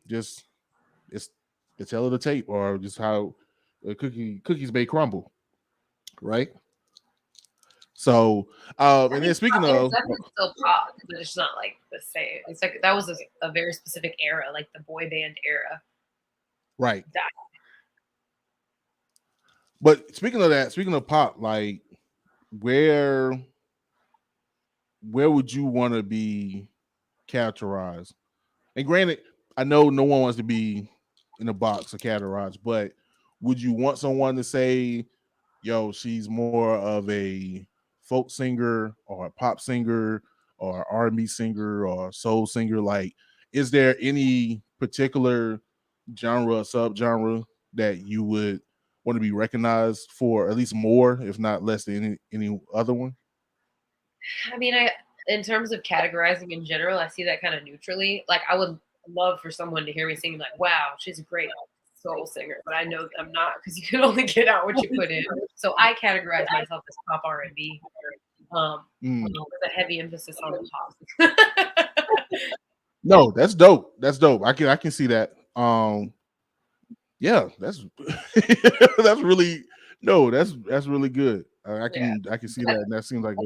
just it's the tale of the tape, or just how cookies may crumble, right? So and then speaking of, definitely still pop, but it's not like the same. It's like that was a very specific era, like the boy band era. Right. But speaking of pop, like where would you want to be characterized? And granted, I know no one wants to be in a box or categorized, but would you want someone to say, yo, she's more of a folk singer or a pop singer or R&B singer or soul singer? Like, is there any particular genre or subgenre that you would want to be recognized for, at least more, if not less than any other one? I mean, in terms of categorizing in general, I see that kind of neutrally. Like, I would love for someone to hear me singing like, wow, she's a great soul singer, but I know I'm not, because you can only get out what you put in. So I categorize myself as pop R&B, with a heavy emphasis on the pop. No, that's dope. That's dope. I can see that. Yeah, that's that's really really good. I can see that, and that seems like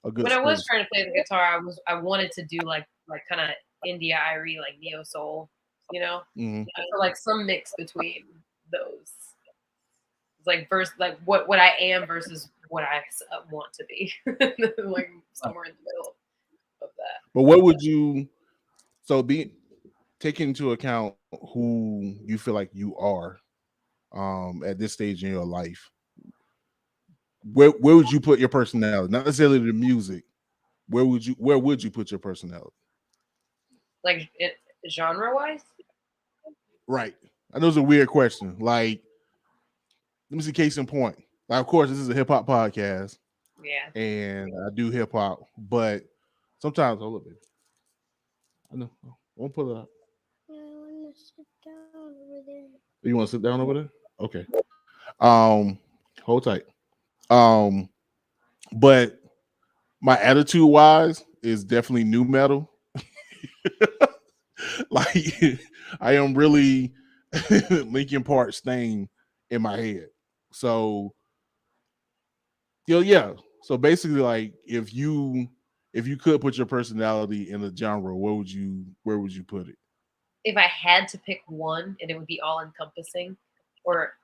a good. When I was trying to play the guitar, I wanted to do like kind of India.Aire, like neo soul, you know, so like some mix between those. It's like what I am versus what I want to be, like somewhere in the middle. of that. But what would you? So be taking into account who you feel like you are, at this stage in your life. Where would you put your personality? Not necessarily the music. Where would you put your personality? Like genre wise? Right. I know it's a weird question. Like, let me see. Case in point. Like, of course, this is a hip hop podcast. Yeah. And I do hip hop, but sometimes hold up, baby. I know. I won't put it up. I want to sit down over there. You want to sit down over there? Okay. Hold tight. But my attitude wise is definitely new metal. Like, I am really Linkin Park staying in my head. So, yeah. So basically, like, if you could put your personality in a genre, where would you put it? If I had to pick one, and it would be all encompassing, or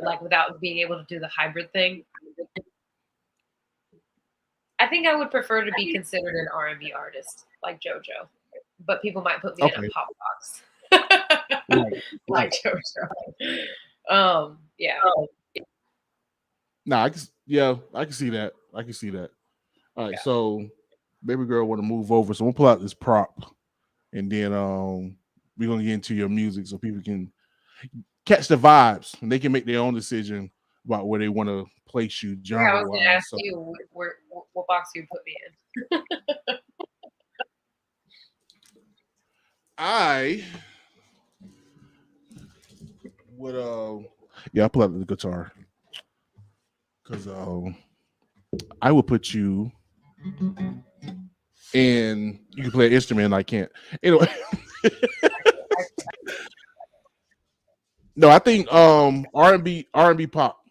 like without being able to do the hybrid thing, I think I would prefer to be considered an R&B artist like JoJo, but people might put me in a pop box like JoJo. Yeah. Nah, I can see that. I can see that. All right, so baby girl want to move over, so we'll pull out this prop, and then we're gonna get into your music so people can catch the vibes and they can make their own decision about where they want to place you genre. I was gonna ask you what box you put me in. I would I pull out the guitar because I would put you in. You can play an instrument. I can't. Anyway. No, I think R&B pop.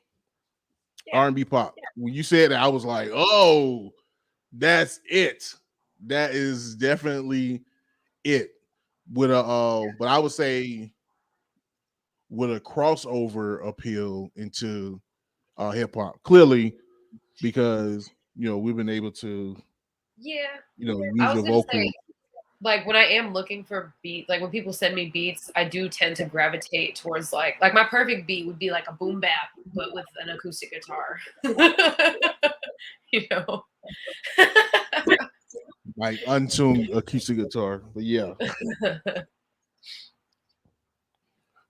Yeah. R&B pop. Yeah. When you said that, I was like, oh, that's it. That is definitely it. With a but I would say with a crossover appeal into hip hop. Clearly, because we've been able to use your vocal. Like when I am looking for beats, like when people send me beats, I do tend to gravitate towards like my perfect beat would be like a boom bap, but with an acoustic guitar. Like untuned acoustic guitar, but yeah.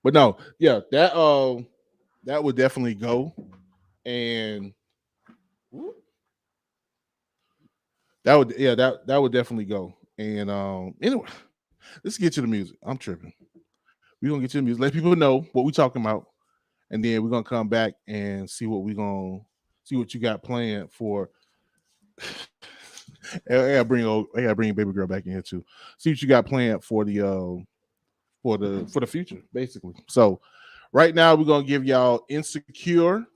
But no, yeah, that would definitely go, and that would definitely go. And anyway, let's get to the music. I'm tripping. We're gonna get to the music. Let people know what we're talking about, and then we're gonna come back and see what you got planned for. I gotta bring baby girl back in here too. See what you got planned for the future, basically. So right now we're gonna give y'all Insecure,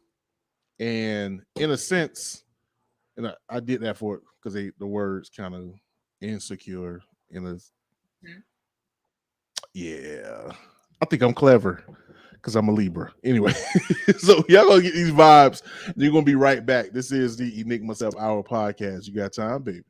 and in a sense, and I did that for it because the words kind of insecure in a yeah. I think I'm clever because I'm a Libra. Anyway, so y'all gonna get these vibes. And you're gonna be right back. This is the Enigma Sept Hour podcast. You got time, baby?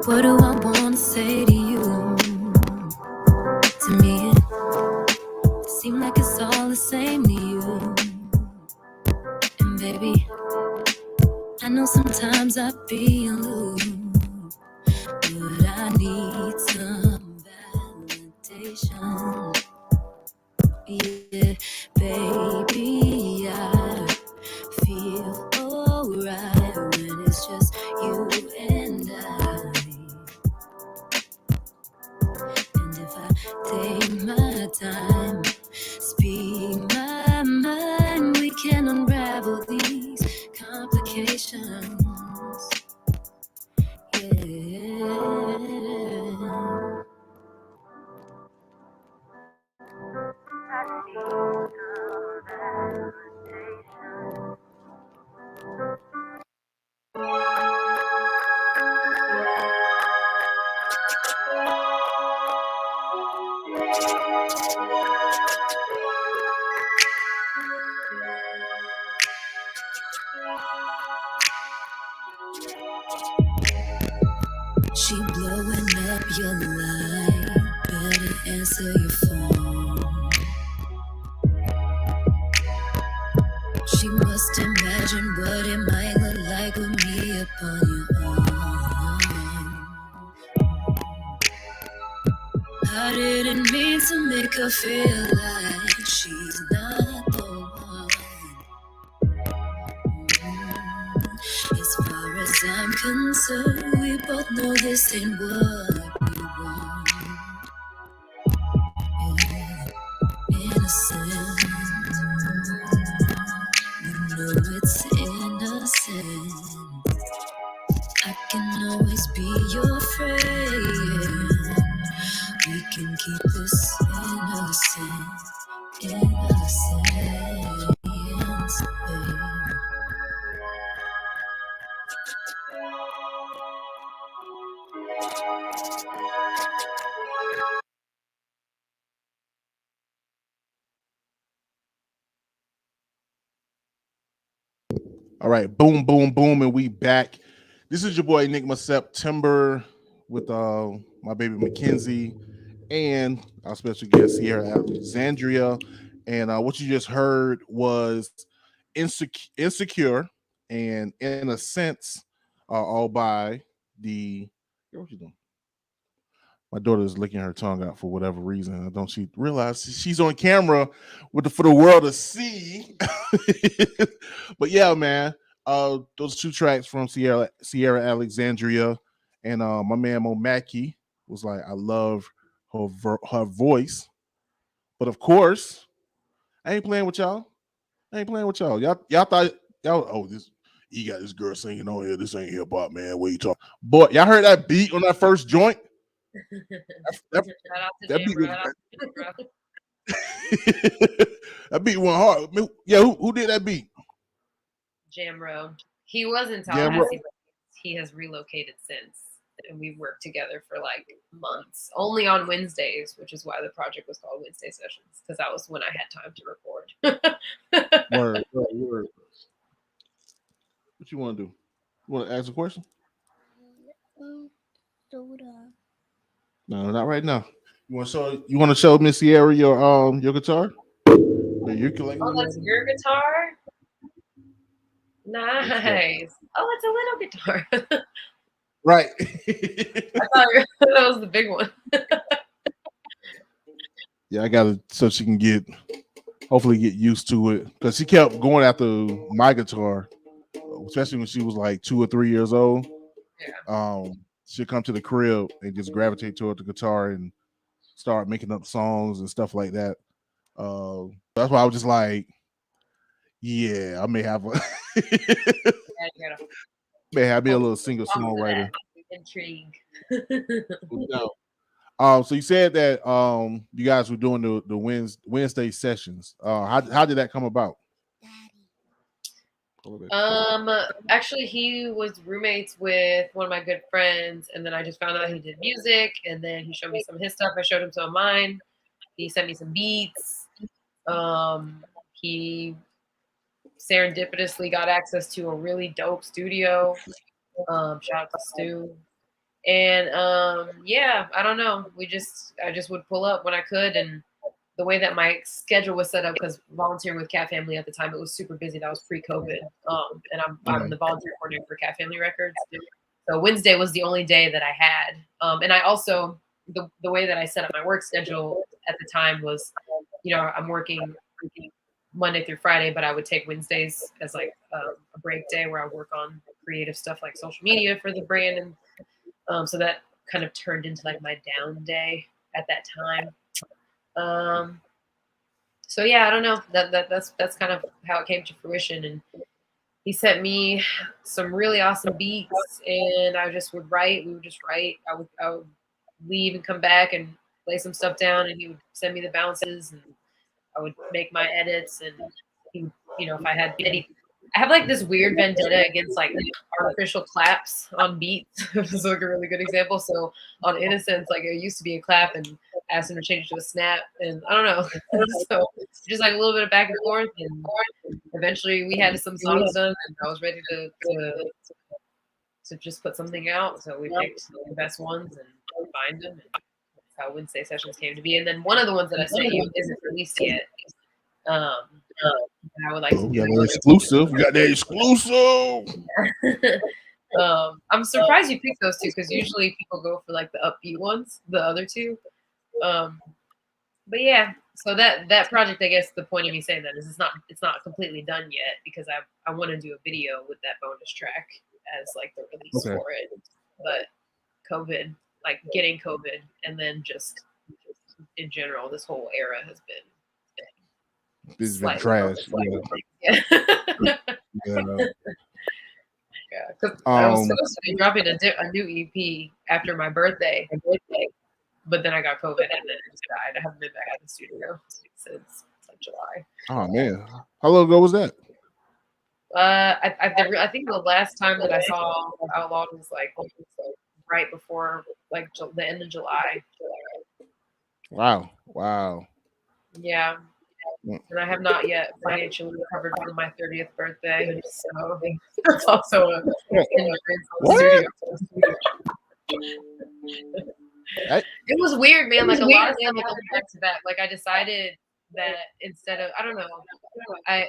What do I want to say to you? To me, it seems like it's all the same to you. And baby, I know sometimes I feel loose, but I need some validation. Yeah, baby, I feel alright when it's just you and I. And if I take my time, speak my mind, we can unravel these complications. Yeah. She blowing up your line. Better answer your phone. She must imagine what it might look like with me upon your own. I didn't mean to make her feel like she's not the one. As far as I'm concerned, we both know this ain't what we want. Innocent, you know it's innocent. I can always be your friend. We can keep this innocent, babe. All right, boom, boom, boom, and we back. This is your boy Enigma September with my baby Mackenzie and our special guest Cierralexandria. And what you just heard was Insecure and In a Sense, all by the. What you doing? My daughter is licking her tongue out for whatever reason. Don't she realize she's on camera for the world to see? But yeah, man, those two tracks from Cierralexandria, and my man Mo Mackey was like, I love her voice, but of course, I ain't playing with y'all. Y'all thought this. You got this girl singing on here. This ain't hip hop, man. What you talking? Boy, y'all heard that beat on that first joint? That beat that beat went hard. Yeah, who did that beat? Jamro. He was in Tallahassee, but he has relocated since, and we worked together for like months, only on Wednesdays, which is why the project was called Wednesday Sessions, because that was when I had time to record. Word. What you want to do? You want to ask a question? No, not right now. You want to show Miss Sierra your guitar? Your ukulele? Oh, that's your guitar? Nice. Oh, it's a little guitar. Right. I thought that was the big one. Yeah, I got it so she can hopefully get used to it, because she kept going after my guitar, especially when she was like 2 or 3 years old. Yeah. She'd come to the crib and just gravitate toward the guitar and start making up songs and stuff like that. That's why I was just like, yeah, I may have may have me a little singer songwriter. Intrigue. So you said that you guys were doing the Wednesday sessions. How did that come about? Actually, he was roommates with one of my good friends, and then I just found out he did music, and then he showed me some of his stuff. I showed him some of mine. He sent me some beats. He serendipitously got access to a really dope studio. Shout out to Stu. And yeah, I don't know. I just would pull up when I could, and the way that my schedule was set up, because volunteering with Cat Family at the time, it was super busy. That was pre-COVID. And I'm the volunteer coordinator for Cat Family Records. So Wednesday was the only day that I had. And I also, the way that I set up my work schedule at the time was, I'm working Monday through Friday, but I would take Wednesdays as like a break day where I work on creative stuff like social media for the brand. And so that kind of turned into like my down day at that time. So yeah, I don't know. That's kind of how it came to fruition. And he sent me some really awesome beats, and I just would write. We would just write. I would leave and come back and lay some stuff down, and he would send me the bounces, and I would make my edits. And he, if I had any, I have like this weird vendetta against like artificial claps on beats. This is like a really good example. So on Innocence, like it used to be a clap, and I asked him to change it to a snap, and I don't know. So just like a little bit of back and forth, and eventually we had some songs done, and I was ready to to just put something out. So we picked the best ones and find them. And that's how Wednesday sessions came to be. And then one of the ones that I sent you isn't released yet. I would like to do that exclusive. You got that exclusive. I'm surprised you picked those two because usually people go for like the upbeat ones, the other two. But yeah, so that project, I guess the point of me saying that is it's not completely done yet because I want to do a video with that bonus track as like the release for it. But COVID, like getting COVID, and then just in general, this whole era has been trash. Yeah. Yeah, because I was supposed to be dropping a new EP after my birthday, but then I got COVID and then it just died. I haven't been back at the studio since like July. Oh man, how long ago was that? I think the last time that I saw Outlawed was like right before like the end of July. Wow. Yeah. And I have not yet financially recovered from my 30th birthday, so that's also a hindrance on the studio. It was weird, man. Like a lot of stuff back to back. Like I decided that instead of I don't know, I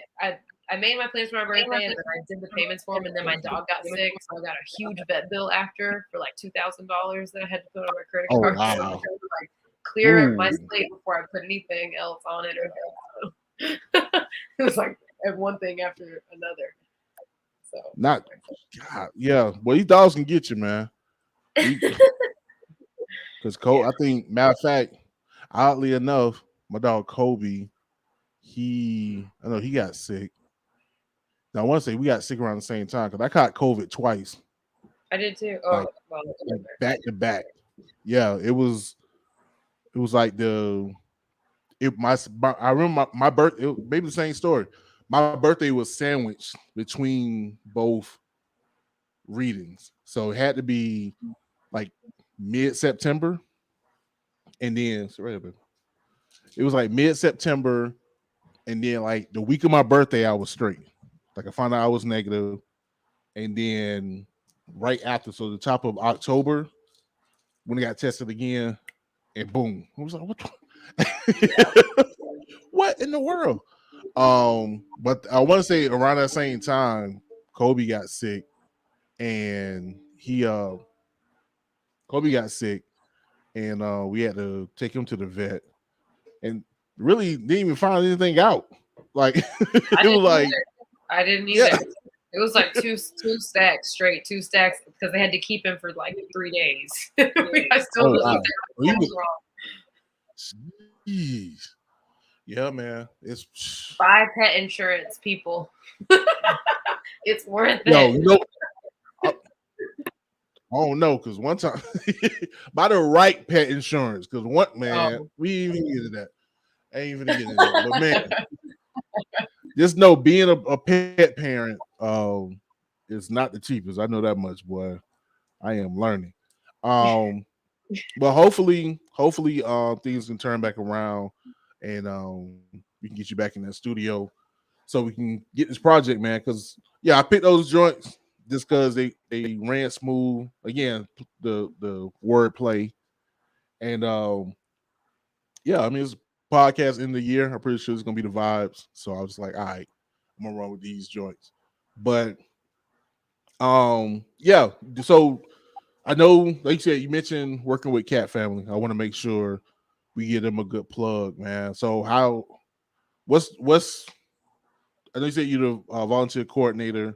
made my plans for my birthday and then I did the payments for them, and then my dog got sick, so I got a huge vet bill after for like $2,000 that I had to put on my credit card. Wow. So I had to, like, clear my slate before I put anything else on it. It was like one thing after another. So not God, yeah. Well, these dogs can get you, man. Because I think, matter of fact, oddly enough, my dog Kobe, he got sick. Now I want to say we got sick around the same time because I caught COVID twice. I did too. Like back to back. Yeah, it was like I remember my birthday, maybe the same story. My birthday was sandwiched between both readings. So it had to be like mid-September. And then it was like mid-September. And then like the week of my birthday, I was straight. Like I found out I was negative. And then right after, so the top of October, when I got tested again, and boom. I was like, what what in the world? But I want to say around that same time, Kobe got sick, and Kobe got sick, and we had to take him to the vet, and really didn't even find anything out. Like it was like I didn't either. Yeah. It was like two stacks because they had to keep him for like 3 days. I still was Jeez. Yeah, man. It's buy pet insurance, people. It's worth it. I don't know, because one time buy the right pet insurance. Because we ain't even get into that. I ain't even get into that. But man, just know being a pet parent is not the cheapest. I know that much, boy. I am learning. But hopefully things can turn back around and we can get you back in that studio so we can get this project, man. Because I picked those joints just because they ran smooth. Again, the wordplay, and I mean, it's podcast in the year. I'm pretty sure it's gonna be the vibes. So I was like, all right, I'm gonna run with these joints. But so I know, like you said, you mentioned working with Cat Family. I want to make sure we give them a good plug, man. So what's I know you said you're the volunteer coordinator.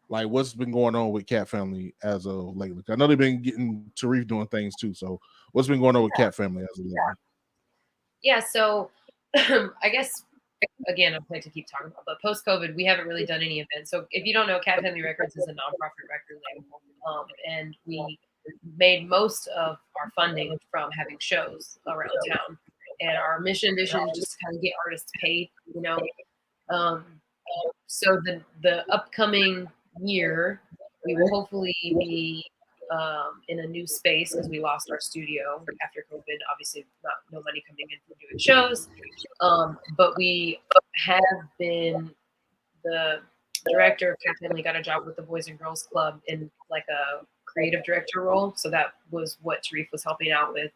Like, what's been going on with Cat Family as of lately? I know they've been getting Tareef doing things too. So what's been going on with Cat Family as of lately? Yeah, so I guess again, I'm going to keep talking about, but post-COVID, we haven't really done any events. So if you don't know, Cat Family Records is a nonprofit record label, and we made most of our funding from having shows around town. And our mission is just to kind of get artists paid, you know. So the upcoming year, we will hopefully be in a new space because we lost our studio after COVID. Obviously, no money coming in from doing shows, but we have been the director of Cat Family got a job with the Boys and Girls Club in like a creative director role. So that was what Tareef was helping out with.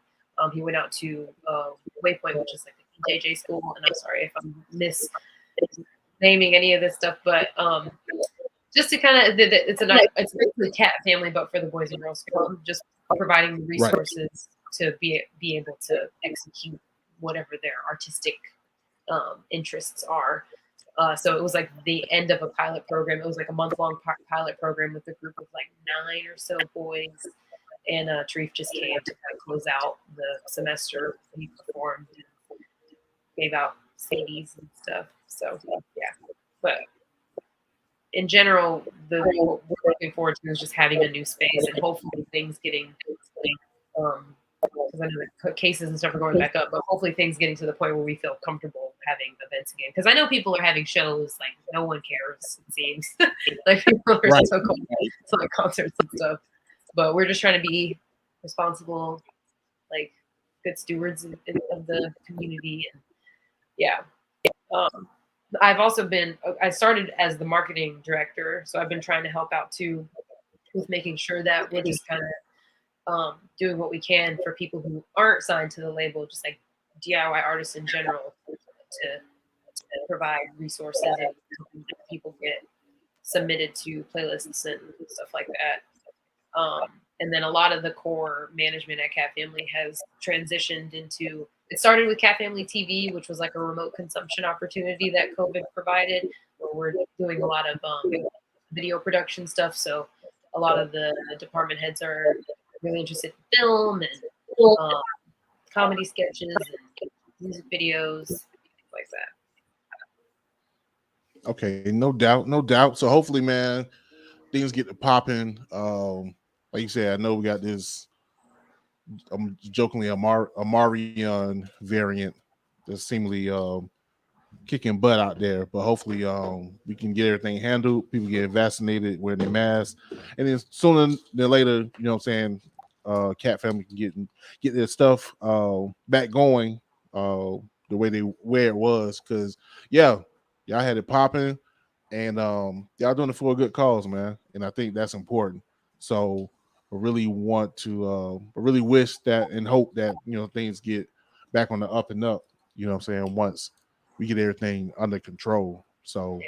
He went out to Waypoint, which is like a JJ school, and I'm sorry if I'm misnaming any of this stuff, but just to kind of, it's basically cat family, but for the Boys and Girls Club, just providing resources to be able to execute whatever their artistic interests are. So it was like the end of a pilot program. It was like a month-long pilot program with a group of like 9 or so boys. And Tareef just came to kind of close out the semester. He performed and gave out CDs and stuff. So yeah, but in general, what we're looking forward to is just having a new space and hopefully things getting, because I know the cases and stuff are going back up, but hopefully things getting to the point where we feel comfortable having events again. Because I know people are having shows like no one cares, it seems. Like people are so cool, so like concerts and stuff. But we're just trying to be responsible, like good stewards of the community. And yeah. I've also I started as the marketing director, so I've been trying to help out too with making sure that we're just kind of doing what we can for people who aren't signed to the label, just like DIY artists in general, to provide resources and people get submitted to playlists and stuff like that. And then a lot of the core management at Cat Family has transitioned into, it started with Cat Family TV, which was like a remote consumption opportunity that COVID provided, where we're doing a lot of video production stuff. So a lot of the department heads are really interested in film and comedy sketches and music videos, things like that. Okay, no doubt. So hopefully, man, things get to popping. Like you said, I know we got this jokingly Amarian variant that's seemingly kicking butt out there, but hopefully we can get everything handled. People get vaccinated, wearing their masks, and then sooner than later, you know what I'm saying, Cat Family can get their stuff back going the way where it was, because y'all had it popping, and y'all doing it for a good cause, man, and I think that's important. So I really want to I really wish that and hope that, you know, things get back on the up and up, you know what I'm saying, once we get everything under control. So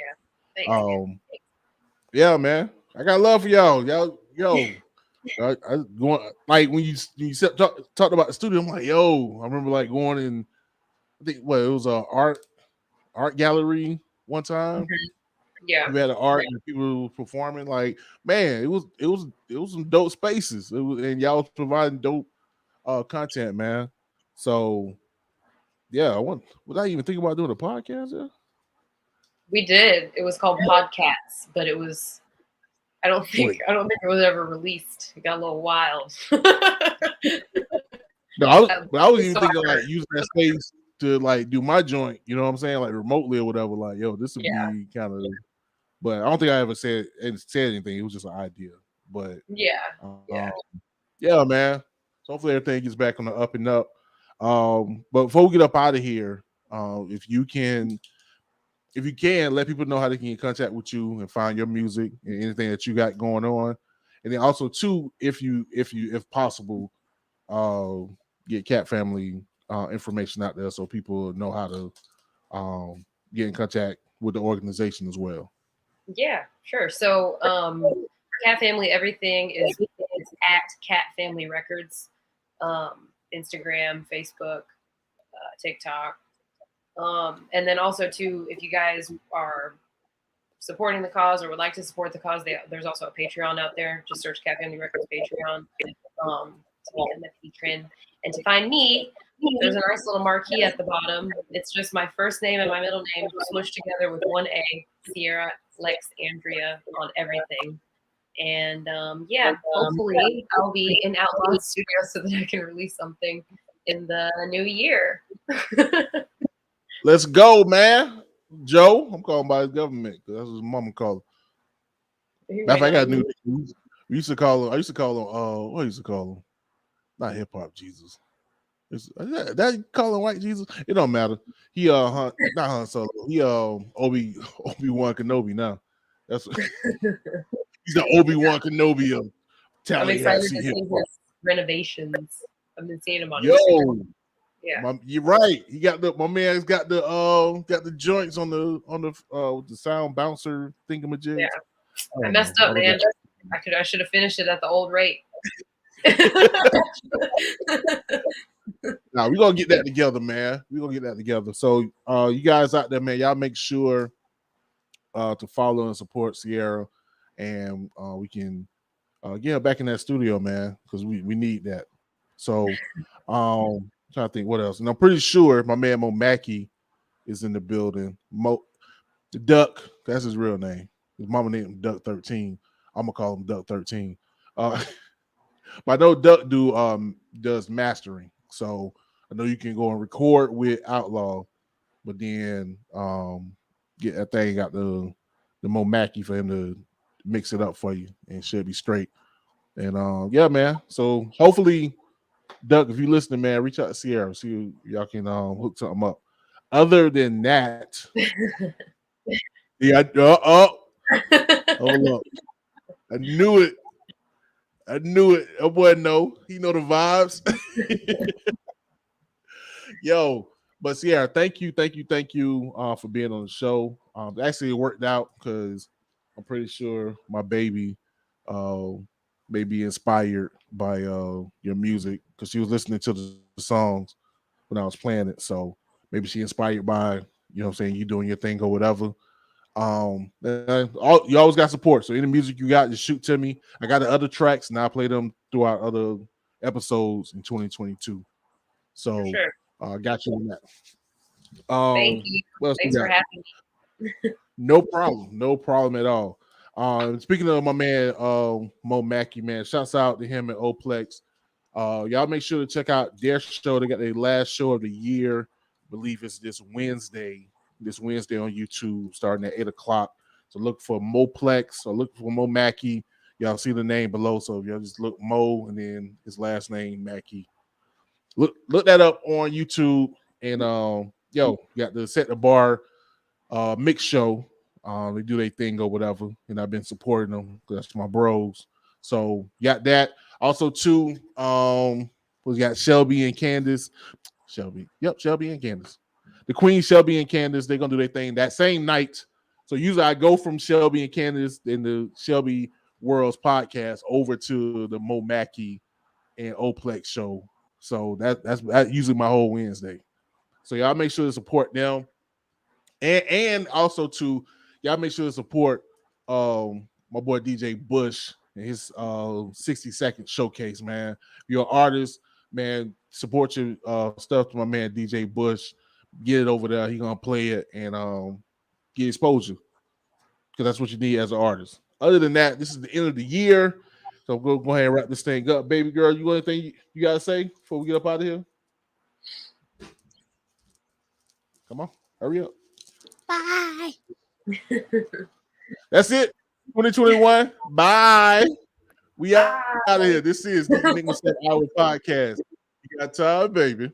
yeah, man, I got love for y'all. I going, like when you talked about the studio, I'm like, yo, I remember like going in, I think it was a art gallery one time. Yeah, we had an art and people were performing. Like, man, it was some dope spaces. And y'all was providing dope content, man. So yeah, was I even thinking about doing a podcast? Yeah? We did. It was called Podcasts, but it was, I don't think it was ever released. It got a little wild. No, I was even thinking like using that space to like do my joint, you know what I'm saying, like remotely or whatever. Like, yo, this would be kind of. But I don't think I ever said anything. It was just an idea. But yeah, man. So hopefully everything gets back on the up and up. But before we get up out of here, if you can let people know how they can get in contact with you and find your music and anything that you got going on, and then also too, if possible, get Cat Family information out there so people know how to get in contact with the organization as well. Yeah, sure. So Cat Family, everything is at Cat Family Records, Instagram, Facebook, TikTok. And then also too, if you guys are supporting the cause or would like to support the cause, there's also a Patreon out there. Just search Cat Family Records Patreon to become a patron. And to find me, there's a nice little marquee at the bottom. It's just my first name and my middle name smushed together with one A, Cierralexandria, on everything. And hopefully I'll be in Outlaw Studio so that I can release something in the new year. Let's go, man. Joe, I'm calling by his government because that's what his mama called him. Matter of fact, I got a new. I used to call him. What I used to call him? Not hip hop Jesus. That call him white Jesus? It don't matter. He not Han Solo. He Obi-Wan Kenobi now. That's he's the Obi-Wan Kenobi I'm excited to see his renovations. I've been seeing him on Instagram. Yeah, you're right. He got my man's got the joints on the sound bouncer thingamajig. Yeah, I messed up, man. I should have finished it at the old rate. Nah, we're gonna get that together, man. We're gonna get that together. So you guys out there, man, y'all make sure to follow and support Cierra, and we can get her back in that studio, man, because we need that. So trying to think what else. And I'm pretty sure my man Mo Mackey is in the building. Mo the Duck, that's his real name. His mama named him Duck 13. I'm gonna call him Duck 13. But I know Duck does mastering. So I know you can go and record with Outlaw, but then get that thing got the Mo Mackey for him to mix it up for you, and it should be straight. And yeah, man. So hopefully, Duck, if you're listening, man, reach out to Cierra, see if y'all can hook something up. Other than that, yeah, hold up. I knew it. Oh boy, no, he know the vibes. Yo, but Cierra, thank you for being on the show. Actually, it worked out because I'm pretty sure my baby may be inspired by your music because she was listening to the songs when I was playing it. So maybe she inspired by, you know what I'm saying, you doing your thing or whatever. You always got support. So any music you got, just shoot to me. I got the other tracks and I'll play them throughout other episodes in 2022. So sure. Got you on that. Thank you. Thanks for having me. No problem at all. Speaking of my man Mo Mackey, man, shouts out to him at Oplex. Y'all make sure to check out their show. They got their last show of the year. I believe it's this Wednesday on YouTube, starting at 8:00. So look for Moplex or look for Mo Mackey. Y'all see the name below. So if y'all just look Mo and then his last name Mackey. Look that up on YouTube. And you got the Set the Bar mix show. They do their thing or whatever, and I've been supporting them because that's my bros. So got that. Also, too, we got Shelby and Candace. Shelby and Candace. The Queen Shelby and Candace, they're gonna do their thing that same night. So usually I go from Shelby and Candace in the Shelby Worlds podcast over to the Mo Mackey and Oplex show. So that's usually my whole Wednesday. So y'all make sure to support them. And also to y'all make sure to support my boy DJ Bush and his 60-second showcase, man. If you're an artist, man, support your stuff to my man DJ Bush. Get it over there. He gonna play it and get exposure. Because that's what you need as an artist. Other than that, this is the end of the year. So we'll go ahead and wrap this thing up. Baby girl, you got anything you gotta say before we get up out of here? Come on, hurry up. Bye. That's it. 2021. Bye. We out of here. This is the Enigma Sept Hour podcast. You got time, baby.